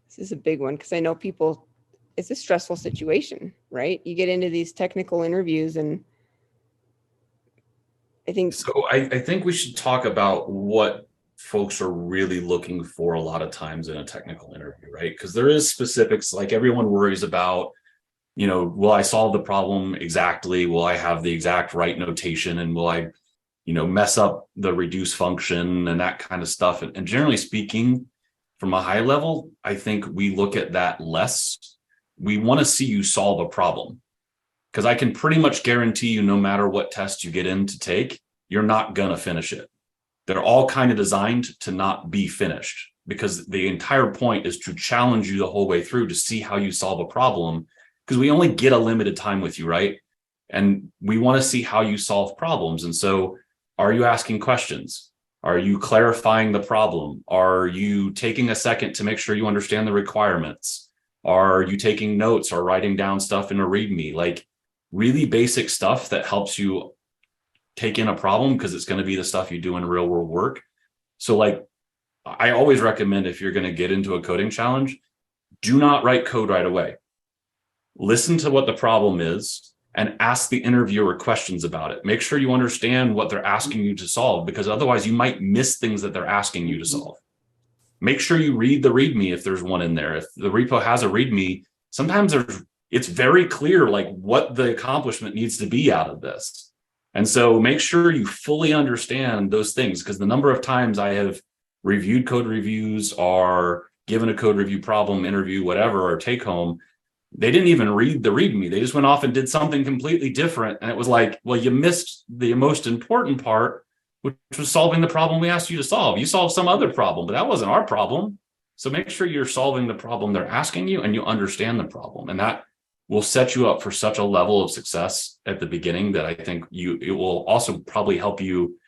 Speaker 1: This is a big one because I know people, it's a stressful situation, right? You get into these technical interviews and I think.
Speaker 5: So I think we should talk about what folks are really looking for a lot of times in a technical interview, right? Because there is specifics, like everyone worries about, will I solve the problem exactly? Will I have the exact right notation? And will I, mess up the reduce function and that kind of stuff? And generally speaking, from a high level, I think we look at that less. We want to see you solve a problem. Because I can pretty much guarantee you, no matter what test you get in to take, you're not going to finish it. They're all kind of designed to not be finished, because the entire point is to challenge you the whole way through to see how you solve a problem, because we only get a limited time with you, right? And we want to see how you solve problems. And so, are you asking questions? Are you clarifying the problem? Are you taking a second to make sure you understand the requirements? Are you taking notes or writing down stuff in a README? Like, really basic stuff that helps you take in a problem, because it's going to be the stuff you do in real world work. So like, I always recommend, if you're going to get into a coding challenge, do not write code right away. Listen to what the problem is and ask the interviewer questions about it. Make sure you understand what they're asking you to solve, because otherwise you might miss things that they're asking you to solve. Make sure you read the README if there's one in there. If the repo has a README, sometimes it's very clear like what the accomplishment needs to be out of this. And so make sure you fully understand those things, because the number of times I have reviewed code reviews or given a code review problem, interview, whatever, or take home, they didn't even read the README. They just went off and did something completely different. And it was like, well, you missed the most important part, which was solving the problem we asked you to solve. You solved some other problem, but that wasn't our problem. So make sure you're solving the problem they're asking you and you understand the problem. And that will set you up for such a level of success at the beginning that I think it will also probably help you.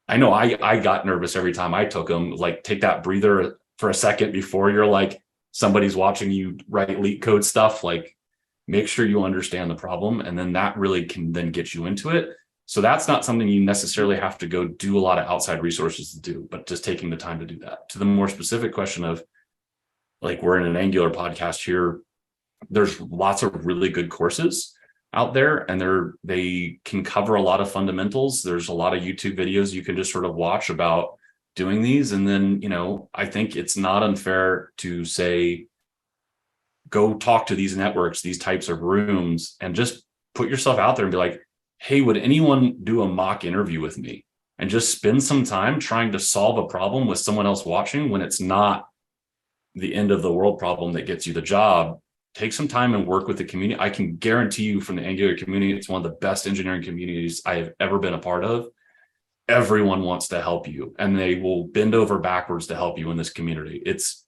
Speaker 5: I know I got nervous every time I took them. Like, take that breather for a second before you're like, somebody's watching you write leak code stuff. Like, make sure you understand the problem, and then that really can then get you into it. So that's not something you necessarily have to go do a lot of outside resources to do, but just taking the time to do that. To the more specific question of, like, we're in an Angular podcast here, there's lots of really good courses out there, and they can cover a lot of fundamentals. There's a lot of YouTube videos you can just sort of watch about doing these. And then, I think it's not unfair to say, go talk to these networks, these types of rooms, and just put yourself out there and be like, hey, would anyone do a mock interview with me? And just spend some time trying to solve a problem with someone else watching when it's not the end of the world problem that gets you the job. Take some time and work with the community. I can guarantee you, from the Angular community, it's one of the best engineering communities I have ever been a part of. Everyone wants to help you, and they will bend over backwards to help you in this community. It's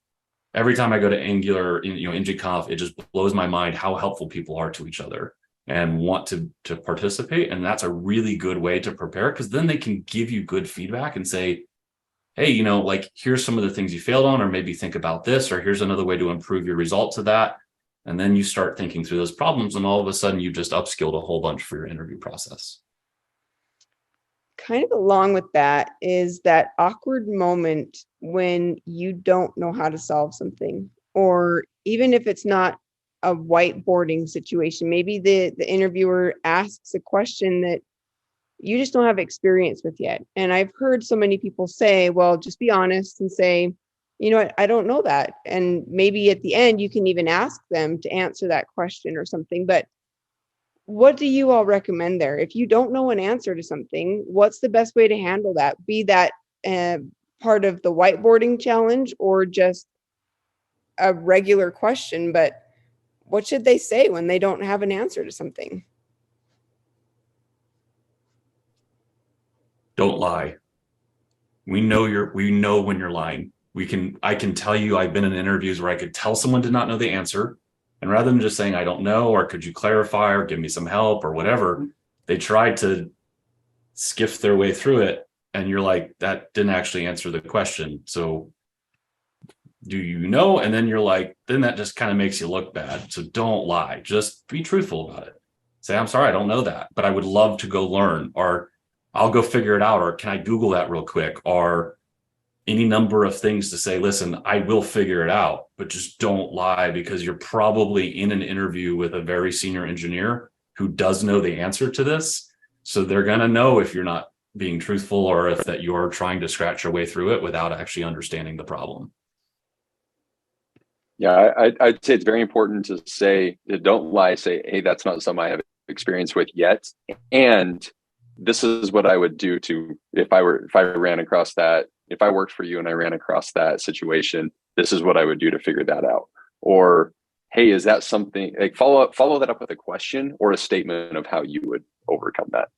Speaker 5: every time I go to Angular, ng-conf, it just blows my mind how helpful people are to each other and want to participate. And that's a really good way to prepare, because then they can give you good feedback and say, hey, like, here's some of the things you failed on, or maybe think about this, or here's another way to improve your results of that. And then you start thinking through those problems, and all of a sudden you just upskilled a whole bunch for your interview process.
Speaker 1: Kind of along with that is that awkward moment when you don't know how to solve something, or even if it's not a whiteboarding situation, maybe the interviewer asks a question that you just don't have experience with yet. And I've heard so many people say, well, just be honest and say, I don't know that. And maybe at the end, you can even ask them to answer that question or something. But what do you all recommend there? If you don't know an answer to something, what's the best way to handle that? Be that part of the whiteboarding challenge or just a regular question, but what should they say when they don't have an answer to something?
Speaker 5: Don't lie. We know when you're lying. I can tell you, I've been in interviews where I could tell someone did not know the answer, and rather than just saying, I don't know, or could you clarify, or give me some help, or whatever, they tried to skiff their way through it. And you're like, that didn't actually answer the question. So do you know? And then you're like, then that just kind of makes you look bad. So don't lie. Just be truthful about it. Say, I'm sorry, I don't know that, but I would love to go learn, or I'll go figure it out, or can I Google that real quick, or any number of things to say, listen, I will figure it out, but just don't lie, because you're probably in an interview with a very senior engineer who does know the answer to this. So they're going to know if you're not being truthful, or if that you're trying to scratch your way through it without actually understanding the problem.
Speaker 2: Yeah, I'd say it's very important to say, don't lie, say, hey, that's not something I have experience with yet. And this is what I would do to, if I ran across that, if I worked for you and I ran across that situation, this is what I would do to figure that out. Or, hey, is that something, like follow that up with a question or a statement of how you would overcome that.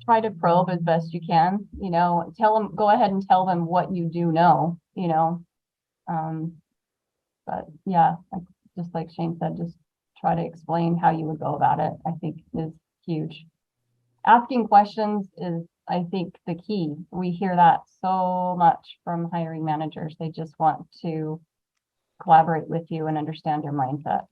Speaker 4: Try to probe as best you can, you know, go ahead and tell them what you do know, you know. But yeah, just like Shane said, just try to explain how you would go about it, I think is huge. Asking questions is, I think, the key. We hear that so much from hiring managers. They just want to collaborate with you and understand your mindset.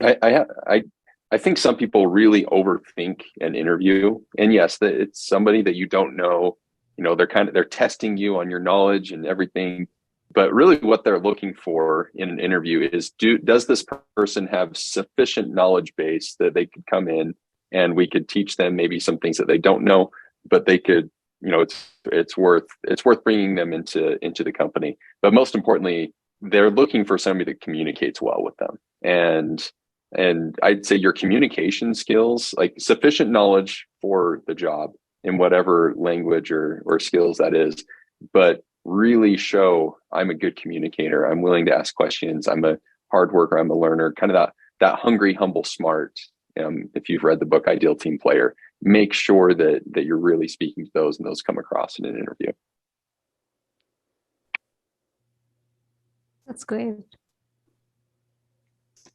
Speaker 2: I think some people really overthink an interview, and yes, that it's somebody that you don't know. You know, they're testing you on your knowledge and everything, but really what they're looking for in an interview is, does this person have sufficient knowledge base that they could come in and we could teach them maybe some things that they don't know, but they could, you know, it's worth bringing them into the company. But most importantly, they're looking for somebody that communicates well with them. And I'd say your communication skills, like sufficient knowledge for the job in whatever language or skills that is, but really show I'm a good communicator. I'm willing to ask questions. I'm a hard worker. I'm a learner, kind of that hungry, humble, smart. If you've read the book, Ideal Team Player, make sure that you're really speaking to those and those come across in an interview.
Speaker 6: That's great.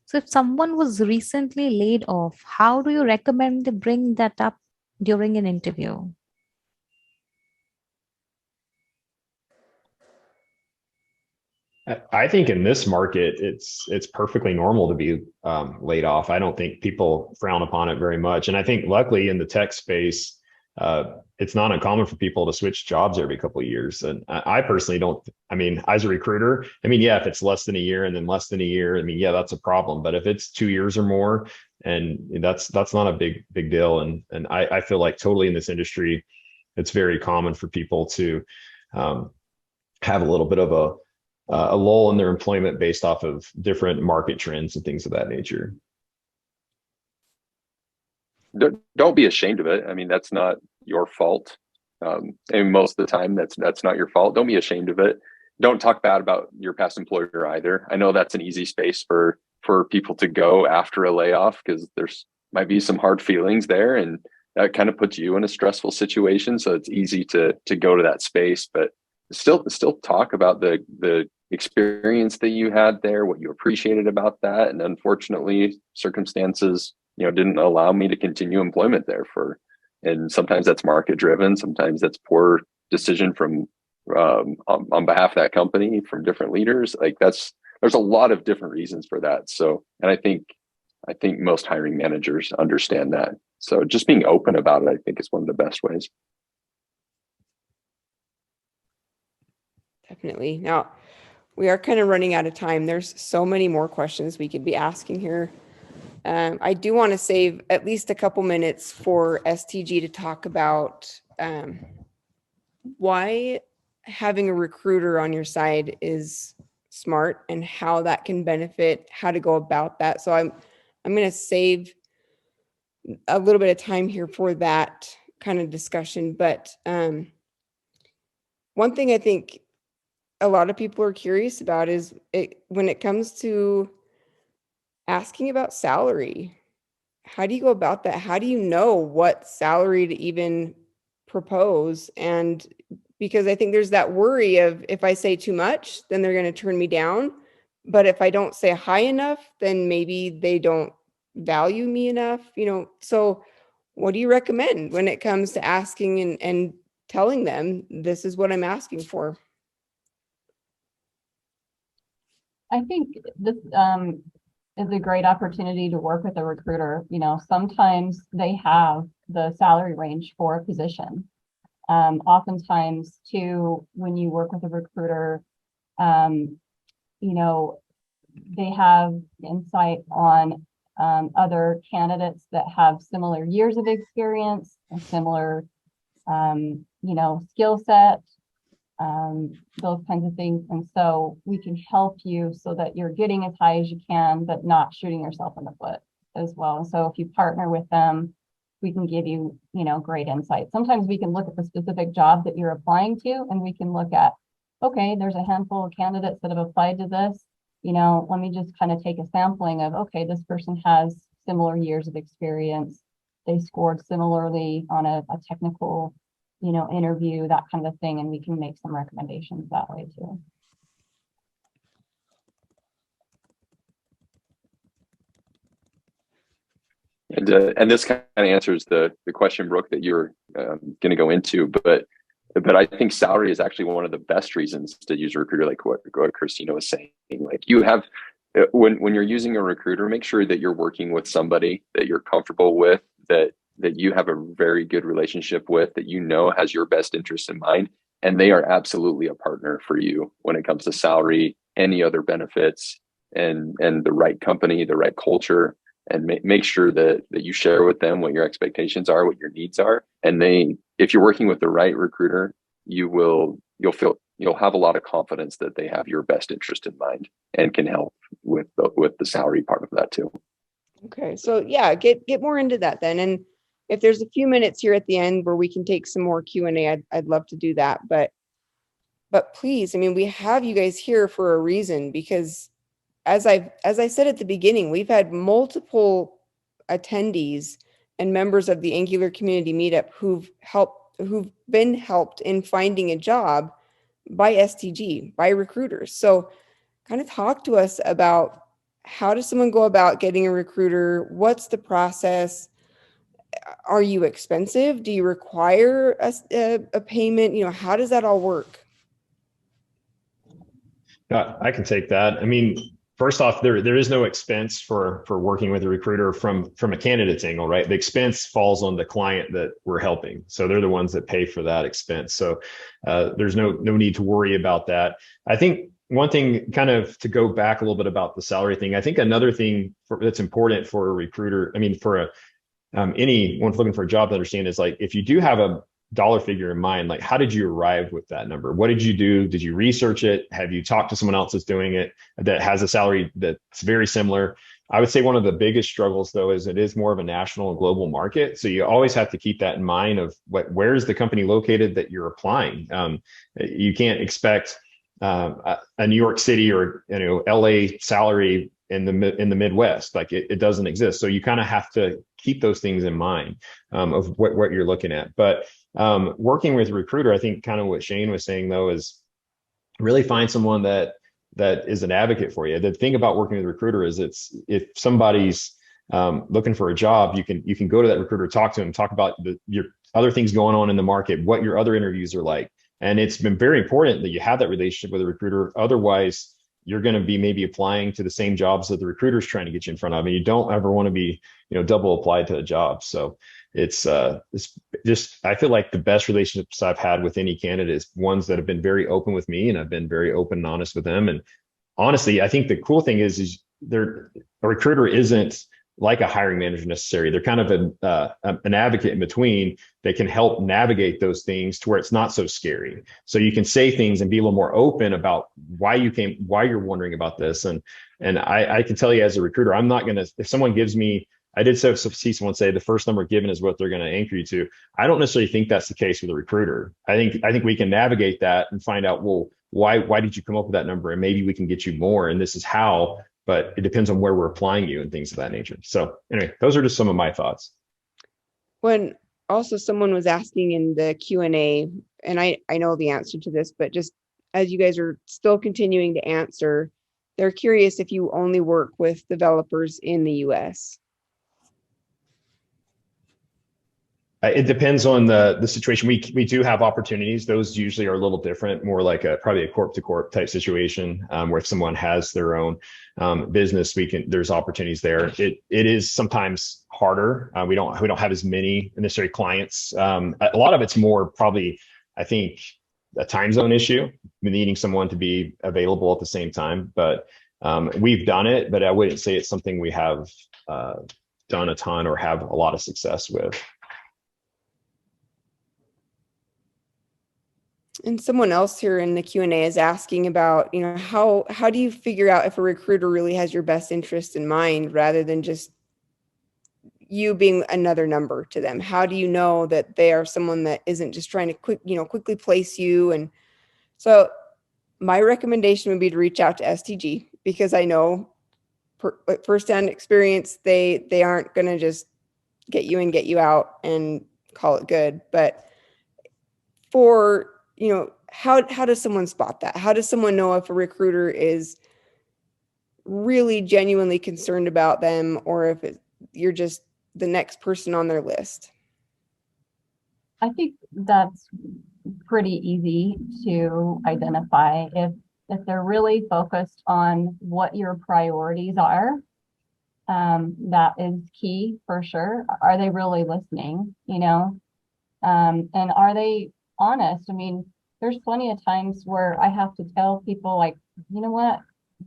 Speaker 6: So if someone was recently laid off, how do you recommend they bring that up during an interview?
Speaker 3: I think in this market, it's perfectly normal to be laid off. I don't think people frown upon it very much. And I think luckily in the tech space, it's not uncommon for people to switch jobs every couple of years. And I personally don't, I mean, as a recruiter, I mean, yeah, if it's less than a year and then less than a year, I mean, yeah, that's a problem. But if it's 2 years or more, and that's not a big deal. And I feel like totally in this industry, it's very common for people to have a little bit of a lull in their employment based off of different market trends and things of that nature.
Speaker 2: Don't be ashamed of it. I mean, that's not your fault. And most of the time, that's not your fault. Don't be ashamed of it. Don't talk bad about your past employer either. I know that's an easy space for people to go after a layoff, because there's might be some hard feelings there, and that kind of puts you in a stressful situation. So it's easy to go to that space, but still talk about the experience that you had there, what you appreciated about that. And unfortunately, circumstances, you know, didn't allow me to continue employment there and sometimes that's market driven. Sometimes that's poor decision from on behalf of that company from different leaders. Like there's a lot of different reasons for that. So, and I think most hiring managers understand that. So just being open about it, I think, is one of the best ways.
Speaker 1: Definitely. Now, we are kind of running out of time. There's so many more questions we could be asking here. I do want to save at least a couple minutes for STG to talk about why having a recruiter on your side is smart and how that can benefit, how to go about that. So I'm going to save a little bit of time here for that kind of discussion. But one thing I think a lot of people are curious about is when it comes to asking about salary. How do you go about that? How do you know what salary to even propose? And because I think there's that worry of, if I say too much, then they're going to turn me down. But if I don't say high enough, then maybe they don't value me enough, you know. So what do you recommend when it comes to asking and telling them this is what I'm asking for?
Speaker 4: I think this is a great opportunity to work with a recruiter. You know, sometimes they have the salary range for a position. Oftentimes too, when you work with a recruiter, you know, they have insight on other candidates that have similar years of experience, a similar, you know, skill set, those kinds of things. And so we can help you so that you're getting as high as you can, but not shooting yourself in the foot as well. And so if you partner with them, we can give you, you know, great insight. Sometimes we can look at the specific job that you're applying to, and we can look at, okay, there's a handful of candidates that have applied to this. You know, let me just kind of take a sampling of, okay, this person has similar years of experience. They scored similarly on a technical, you know, interview, that kind of thing. And we can make some recommendations that way too.
Speaker 2: And this kind of answers the question, Brooke, that you're going to go into. But I think salary is actually one of the best reasons to use a recruiter, like what Christina was saying. Like you have, when you're using a recruiter, make sure that you're working with somebody that you're comfortable with, that you have a very good relationship with, that you know has your best interest in mind, and they are absolutely a partner for you when it comes to salary, any other benefits, and the right company, the right culture. And make sure that you share with them what your expectations are, what your needs are. And if you're working with the right recruiter, you'll have a lot of confidence that they have your best interest in mind and can help with the salary part of that too.
Speaker 1: Okay, so yeah, get more into that then. And if there's a few minutes here at the end where we can take some more Q&A, I'd love to do that. But please, I mean, we have you guys here for a reason, because as I said at the beginning, we've had multiple attendees and members of the Angular community meetup who've been helped in finding a job by STG, by recruiters. So kind of talk to us about, how does someone go about getting a recruiter? What's the process? Are you expensive? Do you require a payment? You know, how does that all work?
Speaker 3: I can take that. I mean, first off, there is no expense for working with a recruiter from a candidate's angle, right? The expense falls on the client that we're helping. So they're the ones that pay for that expense. So there's no need to worry about that. I think one thing, kind of to go back a little bit about the salary thing, I think another thing that's important for a recruiter, I mean, for anyone looking for a job to understand, is like, if you do have a dollar figure in mind, like, how did you arrive with that number? What did you do? Did you research it? Have you talked to someone else that's doing it, that has a salary that's very similar? I would say one of the biggest struggles, though, is it is more of a national and global market. So you always have to keep that in mind of where is the company located that you're applying. You can't expect a New York City or LA salary in the Midwest. Like it doesn't exist. So you kind of have to keep those things in mind of what you're looking at. But working with a recruiter, I think kind of what Shane was saying, though, is really find someone that is an advocate for you. The thing about working with a recruiter is if somebody's looking for a job, you can go to that recruiter, talk to him, talk about your other things going on in the market, what your other interviews are like. And it's been very important that you have that relationship with a recruiter. Otherwise, you're going to be maybe applying to the same jobs that the recruiter's trying to get you in front of, and you don't ever want to be, double applied to a job. So it's just, I feel like the best relationships I've had with any candidate is ones that have been very open with me, and I've been very open and honest with them. And honestly, I think the cool thing is a recruiter isn't like a hiring manager necessarily. They're kind of an advocate in between that can help navigate those things to where it's not so scary. So you can say things and be a little more open about why you're wondering about this. And I can tell you as a recruiter, I'm not going to, if someone gives me, I did see someone say the first number given is what they're going to anchor you to. I don't necessarily think that's the case with a recruiter. I think we can navigate that and find out, well, why did you come up with that number? And maybe we can get you more. And this is how, but it depends on where we're applying you and things of that nature. So anyway, those are just some of my thoughts.
Speaker 1: When also someone was asking in the Q&A, and I know the answer to this, but just as you guys are still continuing to answer, they're curious if you only work with developers in the US.
Speaker 3: It depends on the situation. We do have opportunities. Those usually are a little different, more like probably a corp to corp type situation, where if someone has their own business, there's opportunities there. It is sometimes harder. We don't have as many necessary clients. A lot of it's more probably, I think, a time zone issue, needing someone to be available at the same time. But we've done it, but I wouldn't say it's something we have done a ton or have a lot of success with.
Speaker 1: And someone else here in the Q&A is asking about, how do you figure out if a recruiter really has your best interest in mind rather than just you being another number to them? How do you know that they are someone that isn't just trying to quickly place you? And so my recommendation would be to reach out to STG, because I know firsthand experience, they aren't going to just get you in, get you out and call it good. But for, how does someone spot that? How does someone know if a recruiter is really genuinely concerned about them, or if you're just the next person on their list?
Speaker 4: I think that's pretty easy to identify. If they're really focused on what your priorities are, that is key for sure. Are they really listening, and are they honest? I mean, there's plenty of times where I have to tell people, like, you know what,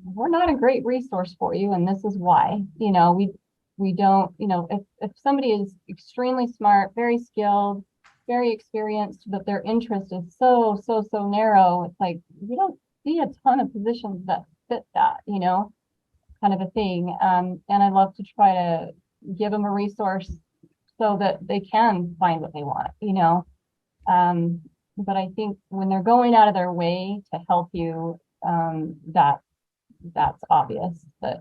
Speaker 4: we're not a great resource for you, and this is why. We don't, if somebody is extremely smart, very skilled, very experienced, but their interest is so narrow, it's like, we don't see a ton of positions that fit that, kind of a thing. And I love to try to give them a resource so that they can find what they want, but I think when they're going out of their way to help you, that's obvious that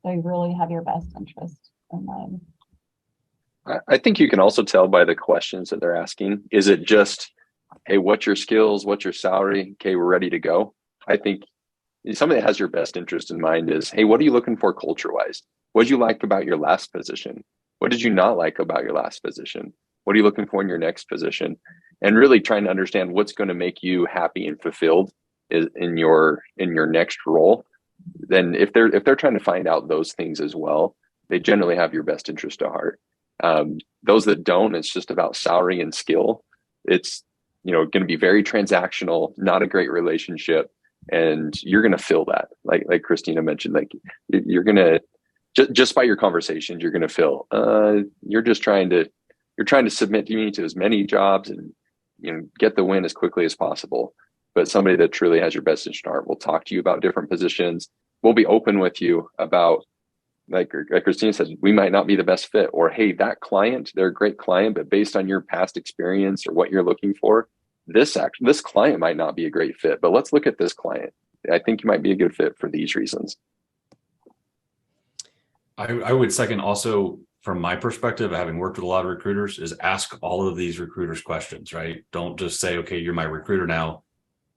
Speaker 4: they really have your best interest in mind.
Speaker 2: I think you can also tell by the questions that they're asking. Is it just, hey, what's your skills? What's your salary? Okay, we're ready to go. I think somebody that has your best interest in mind is, hey, what are you looking for culture-wise? What did you like about your last position? What did you not like about your last position? What are you looking for in your next position? And really trying to understand what's going to make you happy and fulfilled in your next role. Then if they're trying to find out those things as well, they generally have your best interest at heart. Those that don't, it's just about salary and skill. It's going to be very transactional, not a great relationship, and you're going to feel that. Like Christina mentioned, like you're going to just by your conversations, you're going to feel you're trying to submit me to as many jobs and get the win as quickly as possible. But somebody that truly has your best interest at heart will talk to you about different positions. We'll be open with you about, like Christina said, we might not be the best fit, or, hey, that client, they're a great client, but based on your past experience or what you're looking for, this client might not be a great fit, but let's look at this client. I think you might be a good fit for these reasons.
Speaker 5: I would second also, from my perspective, having worked with a lot of recruiters, is ask all of these recruiters questions, right? Don't just say, okay, you're my recruiter now.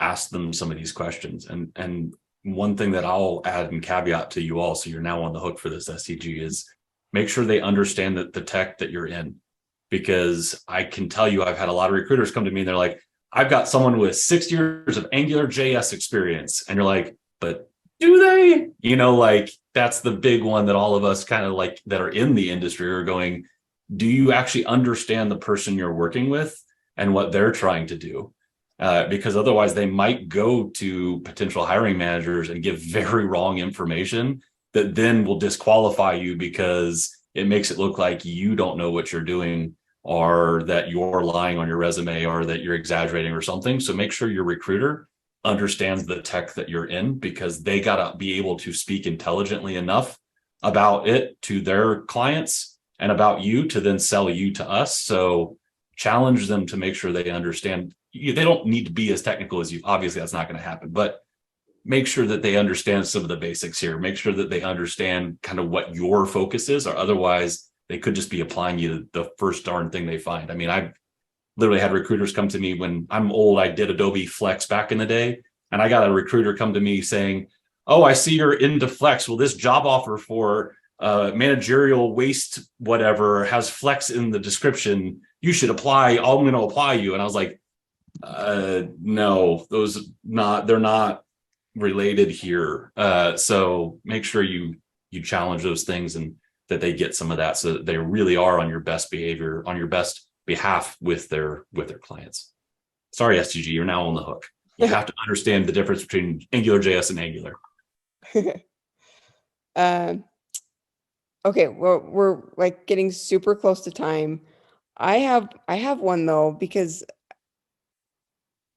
Speaker 5: Ask them some of these questions. And one thing that I'll add and caveat to you all, so you're now on the hook for this STG, is make sure they understand that the tech that you're in. Because I can tell you, I've had a lot of recruiters come to me and they're like, I've got someone with 6 years of Angular JS experience. And you're like, but do they? Like, that's the big one that all of us kind of like that are in the industry are going, do you actually understand the person you're working with and what they're trying to do? Because otherwise they might go to potential hiring managers and give very wrong information that then will disqualify you because it makes it look like you don't know what you're doing, or that you're lying on your resume, or that you're exaggerating or something. So make sure your recruiter understands the tech that you're in, because they got to be able to speak intelligently enough about it to their clients and about you to then sell you to us. So challenge them to make sure they understand. They don't need to be as technical as you. Obviously, that's not going to happen, but make sure that they understand some of the basics here. Make sure that they understand kind of what your focus is, or otherwise they could just be applying you to the first darn thing they find. I mean, I've literally had recruiters come to me when I'm old. I did Adobe Flex back in the day, and I got a recruiter come to me saying, oh, I see you're into Flex. Well, this job offer for managerial waste, whatever, has Flex in the description. you should apply. I'm going to apply you. And I was like, no, they're not related here. So make sure you challenge those things and that they get some of that, so that they really are on your best behavior, on your best behalf with their clients. Sorry, STG, you're now on the hook. You have to understand the difference between AngularJS and Angular.
Speaker 1: Okay, well, we're like getting super close to time. I have one though, because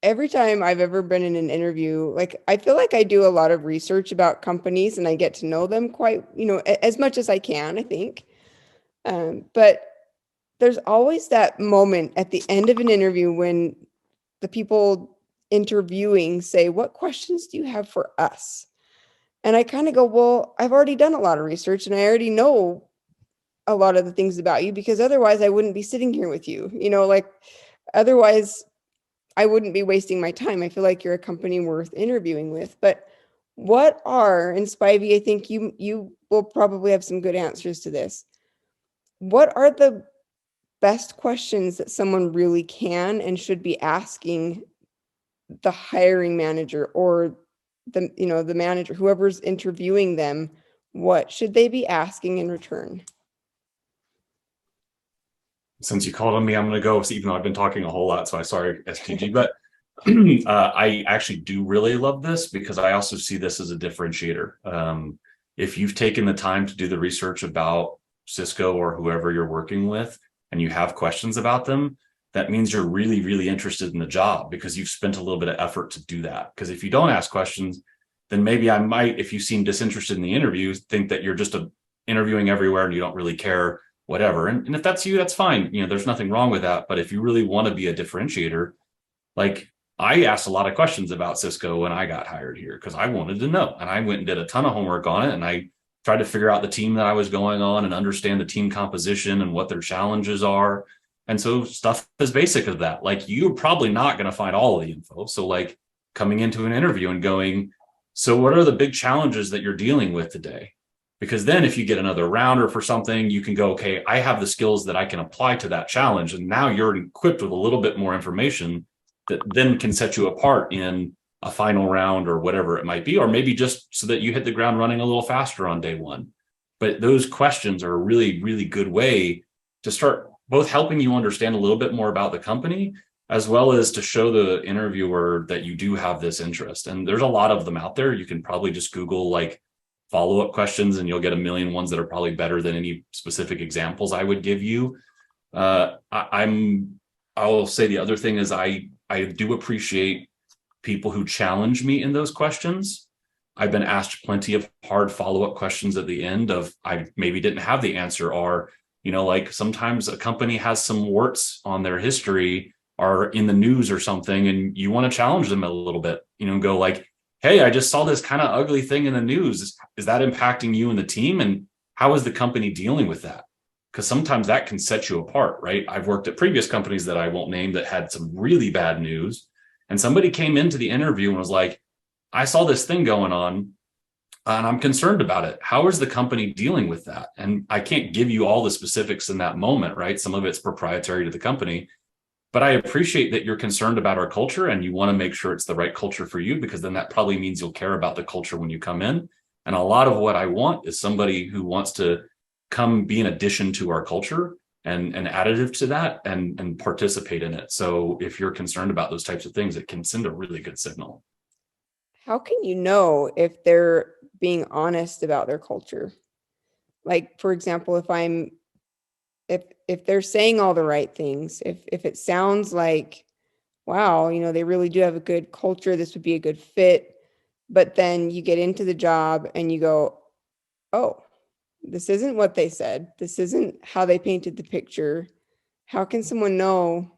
Speaker 1: every time I've ever been in an interview, like I feel like I do a lot of research about companies and I get to know them quite, as much as I can, I think. But there's always that moment at the end of an interview when the people interviewing say, "What questions do you have for us?" And I kind of go, "Well, I've already done a lot of research and I already know a lot of the things about you, because otherwise I wouldn't be sitting here with you. Like otherwise I wouldn't be wasting my time. I feel like you're a company worth interviewing with." But what are, and Spivey, I think you will probably have some good answers to this. What are the best questions that someone really can and should be asking the hiring manager or the manager, whoever's interviewing them? What should they be asking in return?
Speaker 5: Since you called on me, I'm going to go, even though I've been talking a whole lot, so I'm sorry, STG, but I actually do really love this, because I also see this as a differentiator. If you've taken the time to do the research about Cisco or whoever you're working with, and you have questions about them, that means you're really, really interested in the job, because you've spent a little bit of effort to do that. Because if you don't ask questions, then maybe I might, if you seem disinterested in the interview, think that you're just interviewing everywhere and you don't really care, whatever. And if that's you, that's fine. There's nothing wrong with that. But if you really want to be a differentiator, like I asked a lot of questions about Cisco when I got hired here, because I wanted to know. And I went and did a ton of homework on it. And I tried to figure out the team that I was going on and understand the team composition and what their challenges are. And so stuff as basic as that, like you're probably not going to find all of the info. So like coming into an interview and going, so what are the big challenges that you're dealing with today? Because then if you get another rounder for something, you can go, okay, I have the skills that I can apply to that challenge. And now you're equipped with a little bit more information that then can set you apart in a final round or whatever it might be, or maybe just so that you hit the ground running a little faster on day one. But those questions are a really, really good way to start both helping you understand a little bit more about the company, as well as to show the interviewer that you do have this interest. And there's a lot of them out there. You can probably just Google like follow-up questions and you'll get a million ones that are probably better than any specific examples I would give you. I will say the other thing is I do appreciate people who challenge me in those questions. I've been asked plenty of hard follow-up questions at the end of I maybe didn't have the answer, or like sometimes a company has some warts on their history or in the news or something, and you want to challenge them a little bit, go like, hey, I just saw this kind of ugly thing in the news. Is that impacting you and the team? And how is the company dealing with that? Because sometimes that can set you apart, right? I've worked at previous companies that I won't name that had some really bad news. And somebody came into the interview and was like, I saw this thing going on and I'm concerned about it. How is the company dealing with that? And I can't give you all the specifics in that moment, right? Some of it's proprietary to the company. But I appreciate that you're concerned about our culture and you want to make sure it's the right culture for you, because then that probably means you'll care about the culture when you come in. And a lot of what I want is somebody who wants to come be an addition to our culture and an additive to that and participate in it. So if you're concerned about those types of things, it can send a really good signal.
Speaker 1: How can you know if they're being honest about their culture? Like, for example, if they're saying all the right things, if it sounds like, wow, they really do have a good culture, this would be a good fit, but then you get into the job and you go, oh, this isn't what they said. This isn't how they painted the picture. How can someone know?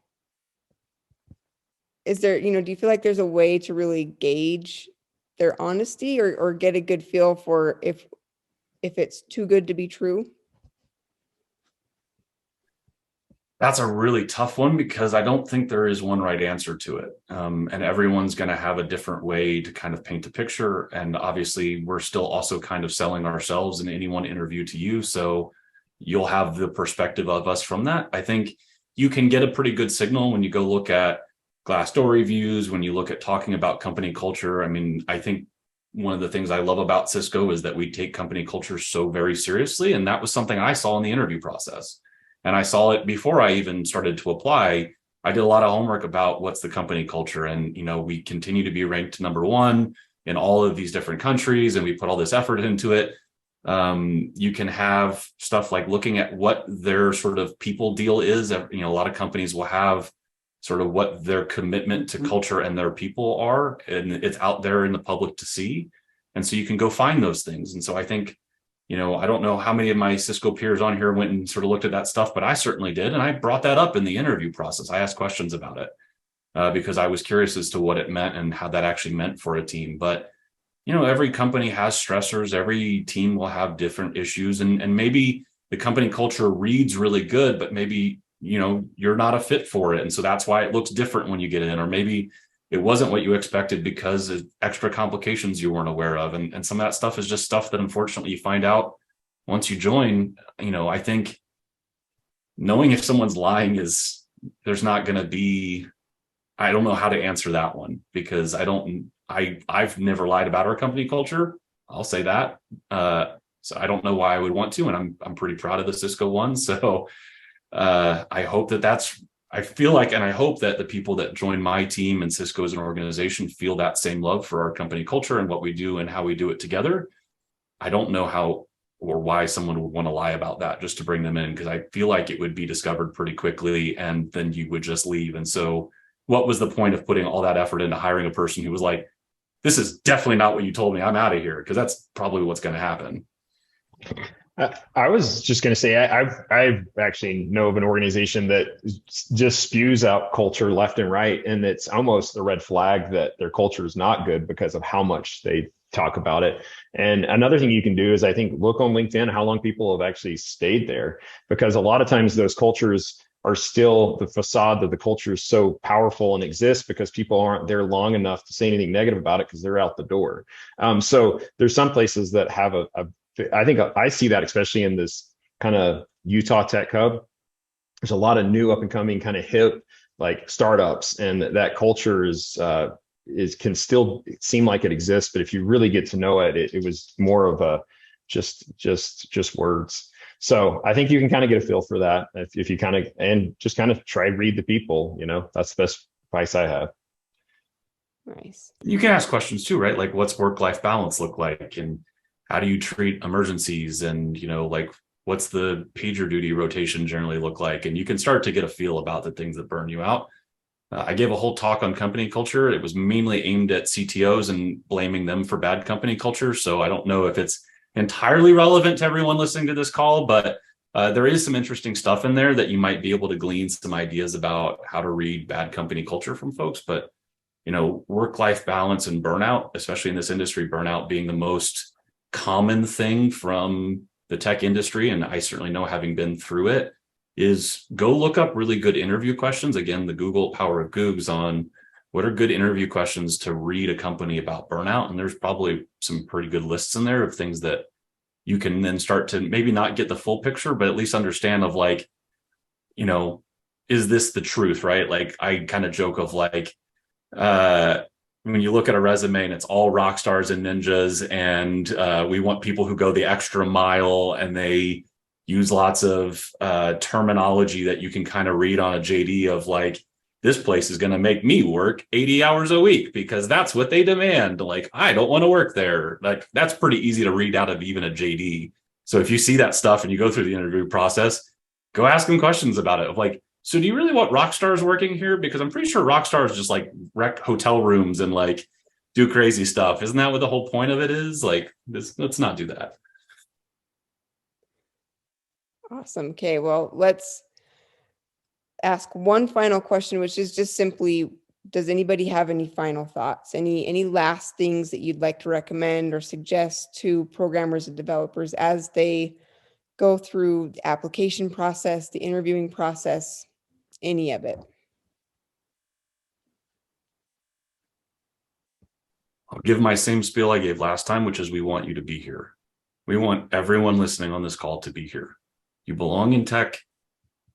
Speaker 1: Is there, do you feel like there's a way to really gauge their honesty or get a good feel for if it's too good to be true?
Speaker 5: That's a really tough one, because I don't think there is one right answer to it. And everyone's going to have a different way to kind of paint a picture. And obviously, we're still also kind of selling ourselves in any one interview to you. So you'll have the perspective of us from that. I think, you can get a pretty good signal when you go look at Glassdoor reviews, when you look at talking about company culture. I mean, I think one of the things I love about Cisco is that we take company culture so very seriously. And that was something I saw in the interview process. And I saw it before I even started to apply. I did a lot of homework about what's the company culture. And, you know, we continue to be ranked #1 in all of these different countries, and we put all this effort into it. You can have stuff like looking at what their sort of people deal is. You know, a lot of companies will have sort of what their commitment to culture and their people are, and it's out there in the public to see. And so you can go find those things. And so I think, you know, I don't know how many of my Cisco peers on here went and sort of looked at that stuff, but I certainly did. And I brought that up in the interview process. I asked questions about it because I was curious as to what it meant and how that actually meant for a team. But, you know, every company has stressors. Every team will have different issues. And maybe the company culture reads really good, but maybe, you know, you're not a fit for it. And so that's why it looks different when you get in, or maybe it wasn't what you expected because of extra complications you weren't aware of. And some of that stuff is just stuff that unfortunately you find out once you join. You know, I think knowing if someone's lying there's not going to be, I don't know how to answer that one, because I've never lied about our company culture. I'll say that. So I don't know why I would want to, and I'm pretty proud of the Cisco one. So I hope I feel like, and I hope that the people that join my team and Cisco as an organization feel that same love for our company culture and what we do and how we do it together. I don't know how or why someone would want to lie about that just to bring them in, because I feel like it would be discovered pretty quickly and then you would just leave. And so what was the point of putting all that effort into hiring a person who was like, this is definitely not what you told me, I'm out of here? Because that's probably what's going to happen.
Speaker 3: I was just going to say, I actually know of an organization that just spews out culture left and right. And it's almost a red flag that their culture is not good because of how much they talk about it. And another thing you can do is, I think, look on LinkedIn, how long people have actually stayed there, because a lot of times those cultures are still the facade that the culture is so powerful and exists because people aren't there long enough to say anything negative about it because they're out the door. So there's some places that have I think I see that especially in this kind of Utah tech hub. There's a lot of new up and coming kind of hip like startups, and that culture can still seem like it exists, but if you really get to know it, it was more of a just words. So I think you can kind of get a feel for that if you kind of try read the people. You know, that's the best advice I have.
Speaker 1: Nice.
Speaker 5: You can ask questions too, right? Like, what's work-life balance look like, and how do you treat emergencies, and, you know, like, what's the pager duty rotation generally look like? And you can start to get a feel about the things that burn you out. I gave a whole talk on company culture. It was mainly aimed at CTOs and blaming them for bad company culture. So I don't know if it's entirely relevant to everyone listening to this call, but there is some interesting stuff in there that you might be able to glean some ideas about how to read bad company culture from folks. But, you know, work-life balance and burnout, especially in this industry, burnout being the most common thing from the tech industry, and I certainly know, having been through it, is go look up really good interview questions. Again, the Google power of Googs on what are good interview questions to read a company about burnout. And there's probably some pretty good lists in there of things that you can then start to maybe not get the full picture, but at least understand of, like, you know, is this the truth, right? Like, I kind of joke of like, when you look at a resume and it's all rock stars and ninjas, and we want people who go the extra mile, and they use lots of terminology that you can kind of read on a JD of like, this place is going to make me work 80 hours a week because that's what they demand. Like, I don't want to work there. Like, that's pretty easy to read out of even a JD. So if you see that stuff and you go through the interview process, go ask them questions about it. Of like, so do you really want rock stars working here? Because I'm pretty sure rock stars just like wreck hotel rooms and like do crazy stuff. Isn't that what the whole point of it is? Like, let's not do that.
Speaker 1: Awesome. Okay, well, let's ask one final question, which is just simply, does anybody have any final thoughts? Any last things that you'd like to recommend or suggest to programmers and developers as they go through the application process, the interviewing process, any of it?
Speaker 5: I'll give my same spiel I gave last time, which is we want you to be here. We want everyone listening on this call to be here. You belong in tech.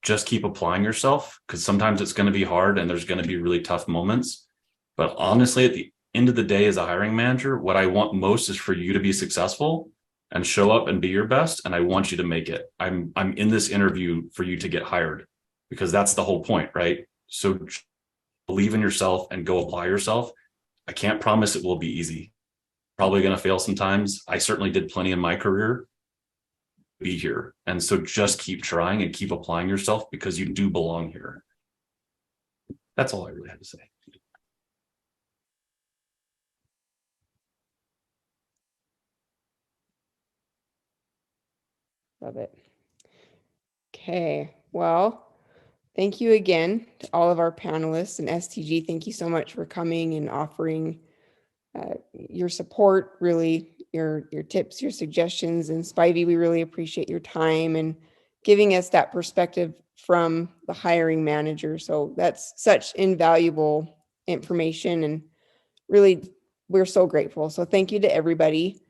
Speaker 5: just keep applying yourself, because sometimes it's going to be hard and there's going to be really tough moments. But honestly, at the end of the day, as a hiring manager, what I want most is for you to be successful and show up and be your best. And I want you to make it. I'm in this interview for you to get hired, because that's the whole point, right? So believe in yourself and go apply yourself. I can't promise it will be easy. Probably going to fail sometimes. I certainly did plenty in my career. Be here. And so just keep trying and keep applying yourself, because you do belong here. That's all I really had to say.
Speaker 1: Love it. Okay, well, thank you again to all of our panelists, and STG, thank you so much for coming and offering your support, really your tips, your suggestions. And Spivey, we really appreciate your time and giving us that perspective from the hiring manager. So that's such invaluable information, and really we're so grateful. So thank you to everybody.